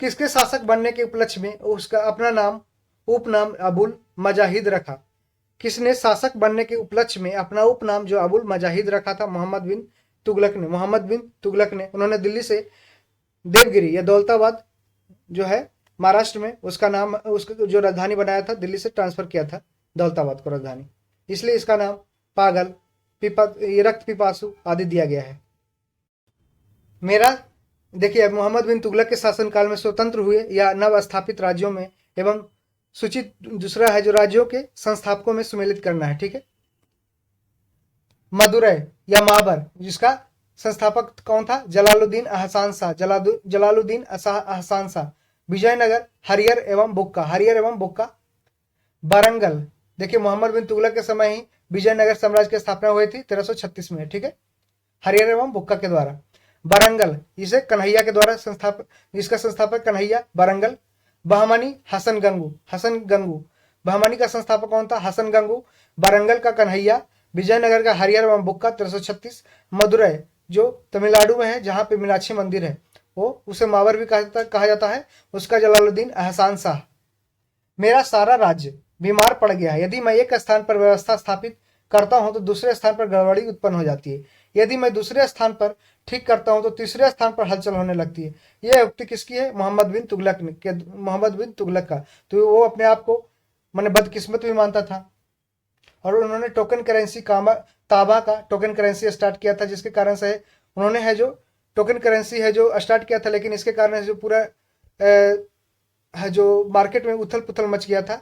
किसके शासक बनने के उपलक्ष्य में उसका अपना नाम उपनाम अबुल मजाहिद रखा? किसने शासक बनने के उपलक्ष्य में अपना उपनाम जो अबुल मजाहिद रखा था? मोहम्मद बिन तुगलक ने। मोहम्मद बिन तुगलक ने। उन्होंने दिल्ली से देवगिरी या दौलताबाद जो है महाराष्ट्र में, उसका नाम, उसका जो राजधानी बनाया था, दिल्ली से ट्रांसफर किया था दौलताबाद को राजधानी, इसलिए इसका नाम पागल, रक्त पिपासु आदि दिया गया है। मेरा देखिए, मोहम्मद बिन तुगलक के शासनकाल में स्वतंत्र हुए या नव स्थापित राज्यों में एवं सूचित दूसरा है जो राज्यों के संस्थापकों में सम्मिलित करना है, ठीक है। मदुरै या माबर, जिसका संस्थापक कौन था? जलालुद्दीन अहसान शाह। जलालुद्दीन अहसान शाह। विजयनगर, हरियर एवं बुक्का। वारंगल, देखिए मोहम्मद बिन तुगलक के समय ही विजयनगर साम्राज्य की स्थापना हुई थी 1336 में, ठीक है, हरियर एवं बुक्का के द्वारा। वारंगल, इसे कन्हैया के द्वारा इसका संस्थापक कन्हैया वारंगल। बहमनी, हसन गंगू। बहमनी का संस्थापक कौन था? हसन गंगू। वारंगल का कन्हैया। विजयनगर का हरियर एवं बुक्का 1336। मदुरै जो तमिलनाडु में है, जहां पे मीनाक्षी मंदिर है, वो उसे मावर भी कहा जाता है, उसका जलालुद्दीन अहसान शाह। मेरा सारा राज्य बीमार पड़ गया है। यदि मैं एक स्थान पर व्यवस्था स्थापित करता हूं तो दूसरे स्थान पर गड़बड़ी उत्पन्न हो जाती है। यदि मैं दूसरे स्थान पर ठीक करता हूं तो तीसरे स्थान पर हलचल होने लगती है। यह उक्ति किसकी है? मोहम्मद बिन तुगलक का। तो वो अपने आप को मैंने बदकिस्मत भी मानता था, और उन्होंने टोकन करेंसी ताबा का टोकन करेंसी स्टार्ट किया था, जिसके कारण से उन्होंने है जो टोकन करेंसी है जो स्टार्ट किया था, लेकिन इसके कारण जो पूरा है जो मार्केट में उथल पुथल मच गया था,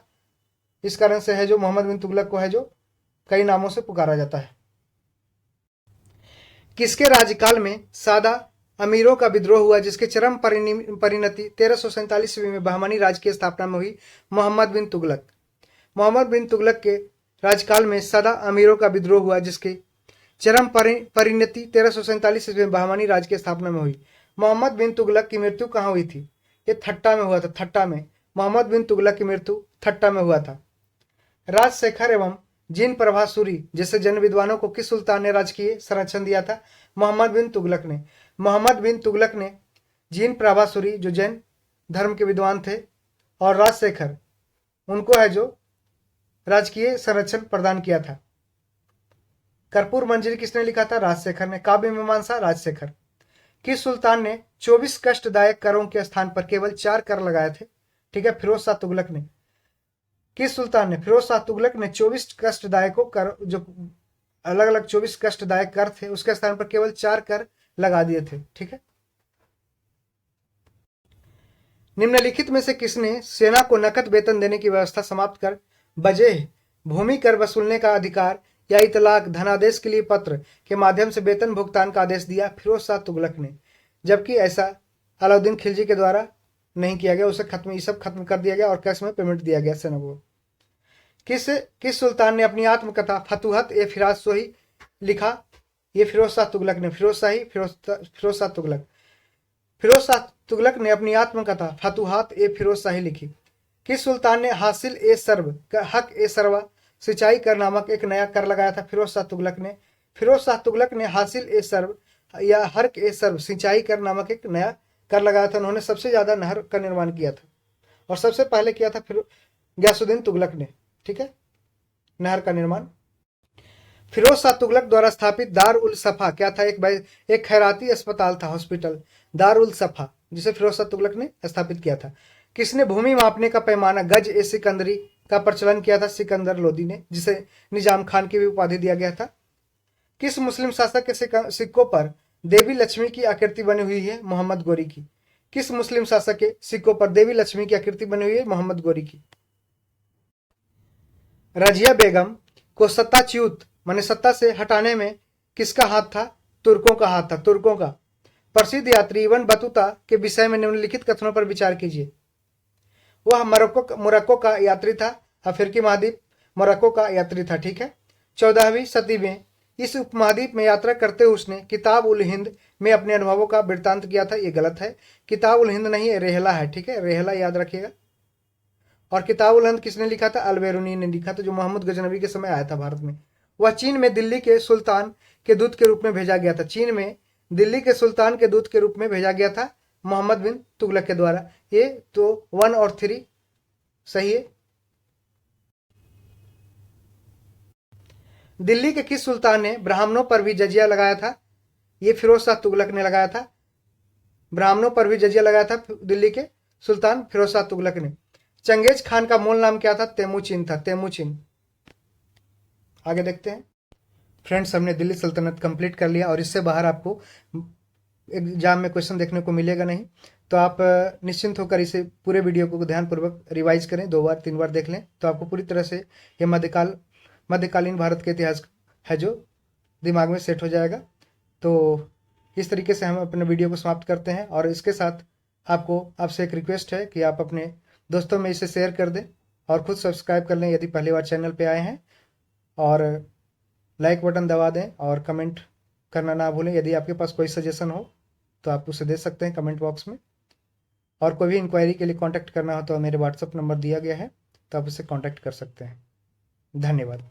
इस कारण से है जो मोहम्मद बिन तुगलक को है जो कई नामों से पुकारा जाता है। किसके राज्यकाल में सादा अमीरों का विद्रोह हुआ, जिसके चरम परिणति 1347 ईस्वी में बहमनी राज्य की स्थापना में हुई? मोहम्मद बिन तुगलक। मोहम्मद बिन तुगलक के राज्यकाल में सादा अमीरों का विद्रोह हुआ, जिसके चरम परिणति 1347 ईस्वी में बहमनी राज्य की स्थापना में हुई। मोहम्मद बिन तुगलक की मृत्यु कहाँ हुई थी? ये थट्टा में हुआ था। थट्टा में मोहम्मद बिन तुगलक की मृत्यु थट्टा में हुआ था। राजशेखर एवं जिन प्रभासूरी जैसे जैन विद्वानों को किस सुल्तान ने राजकीय संरक्षण दिया था? मोहम्मद बिन तुगलक ने। मोहम्मद बिन तुगलक ने जिन प्रभासूरी जो जैन धर्म के विद्वान थे और राजशेखर, उनको है जो राजकीय संरक्षण प्रदान किया था। कर्पूर मंजरी किसने लिखा था? राजशेखर ने। काव्य मीमांसा राजशेखर। किस सुल्तान ने 24 कष्टदायक करों के स्थान पर केवल 4 कर लगाए थे? ठीक है, फिरोज शाह तुगलक ने। किस सुल्तान ने? फिरोज शाह तुगलक ने 24 कष्टदायकों कर, जो अलग अलग 24 कष्टदायक कर थे, उसके स्थान पर केवल 4 कर लगा दिए थे, ठीक है। निम्नलिखित में से किसने सेना को नकद वेतन देने की व्यवस्था समाप्त कर बजेह भूमि कर वसूलने का अधिकार या इतलाक धनादेश के लिए पत्र के माध्यम से वेतन भुगतान का आदेश दिया? फिरोज शाह तुगलक ने। जबकि ऐसा अलाउद्दीन खिलजी के द्वारा नहीं किया गया, उसे ये सब खत्म कर दिया गया और कैश में पेमेंट दिया गया सेना को। किस सुल्तान ने अपनी आत्मकथा फतुहत ए फिराज सोही लिखा? ये फिरोज शाह तुगलक ने। फिरोज शाह तुगलक। फिरोज शाह तुगलक ने अपनी आत्मकथा फतुहात ए फिरोज शाही लिखी। किस सुल्तान ने हासिल ए सर्व हक ए सर्वा सिंचाई कर नामक एक नया कर लगाया था? फिरोज शाह तुगलक ने। फिरोज शाह तुगलक ने हासिल ए सर्व या हर्क ए सर्व सिंचाई कर नामक एक नया कर लगाया था। उन्होंने सबसे ज्यादा नहर का निर्माण किया था और सबसे पहले किया था फिर गयासुद्दीन तुगलक ने, ठीक है, नहर का निर्माण। फिरोज शाह तुगलक द्वारा स्थापित दार उल सफा क्या था? एक खैराती अस्पताल था, हॉस्पिटल दार उल सफा, जिसे फिरोज शाह तुगलक ने स्थापित किया था। किसने भूमि मापने का पैमाना गज ए सिकंदरी का प्रचलन किया था? सिकंदर लोदी ने, जिसे निजाम खान की भी उपाधि दिया गया था। किस मुस्लिम शासक के सिक्कों पर देवी लक्ष्मी की आकृति बनी हुई है? मोहम्मद गोरी की। किस मुस्लिम शासक के सिक्कों पर देवी लक्ष्मी की आकृति बनी हुई है? मोहम्मद गोरी की। रजिया बेगम को सत्ताच्युत माने सत्ता से हटाने में किसका हाथ था? तुर्कों का हाथ था, तुर्कों का। प्रसिद्ध यात्री इब्न बतूता के विषय में निम्नलिखित कथनों पर विचार कीजिए। वह मोरक्को का यात्री था, अफ्रीकी महाद्वीप मोरक्को का यात्री था, ठीक है। 14वीं सदी में इस उपमहाद्वीप में यात्रा करते हुए उसने किताब उल हिंद में अपने अनुभवों का वृत्तांत किया था। ये गलत है, किताब उल हिंद नहीं, रेहला है, ठीक है, रेहला याद रखिएगा। और किताब उल हिंद किसने लिखा था? अल-बेरूनी ने लिखा था, जो मोहम्मद गजनवी के समय आया था भारत में। वह चीन में दिल्ली के सुल्तान के दूत के रूप में भेजा गया था। चीन में दिल्ली के सुल्तान के दूत के रूप में भेजा गया था मोहम्मद बिन तुगलक के द्वारा। ये तो 1 और 3 सही है। दिल्ली के किस सुल्तान ने ब्राह्मणों पर भी जजिया लगाया था? ये फिरोज शाह तुगलक ने लगाया था। ब्राह्मणों पर भी जजिया लगाया था दिल्ली के सुल्तान फिरोज शाह तुगलक ने। चंगेज खान का मूल नाम क्या था? तेमुचिन था, तेमुचिन। आगे देखते हैं। फ्रेंड्स, हमने दिल्ली सल्तनत कंप्लीट कर लिया और इससे बाहर आपको एग्जाम में क्वेश्चन देखने को मिलेगा नहीं, तो आप निश्चिंत होकर इसे पूरे वीडियो को ध्यानपूर्वक रिवाइज करें, 2 बार 3 बार देख लें, तो आपको पूरी तरह से ये मध्यकालीन भारत के इतिहास है जो दिमाग में सेट हो जाएगा। तो इस तरीके से हम अपने वीडियो को समाप्त करते हैं और इसके साथ आपसे एक रिक्वेस्ट है कि आप अपने दोस्तों में इसे शेयर कर दें और खुद सब्सक्राइब कर लें यदि पहली बार चैनल पे आए हैं, और लाइक बटन दबा दें और कमेंट करना ना भूलें। यदि आपके पास कोई सजेशन हो तो आप उसे दे सकते हैं कमेंट बॉक्स में, और कोई भी इंक्वायरी के लिए कांटेक्ट करना हो तो मेरे व्हाट्सएप नंबर दिया गया है, तो आप उसे कांटेक्ट कर सकते हैं। धन्यवाद।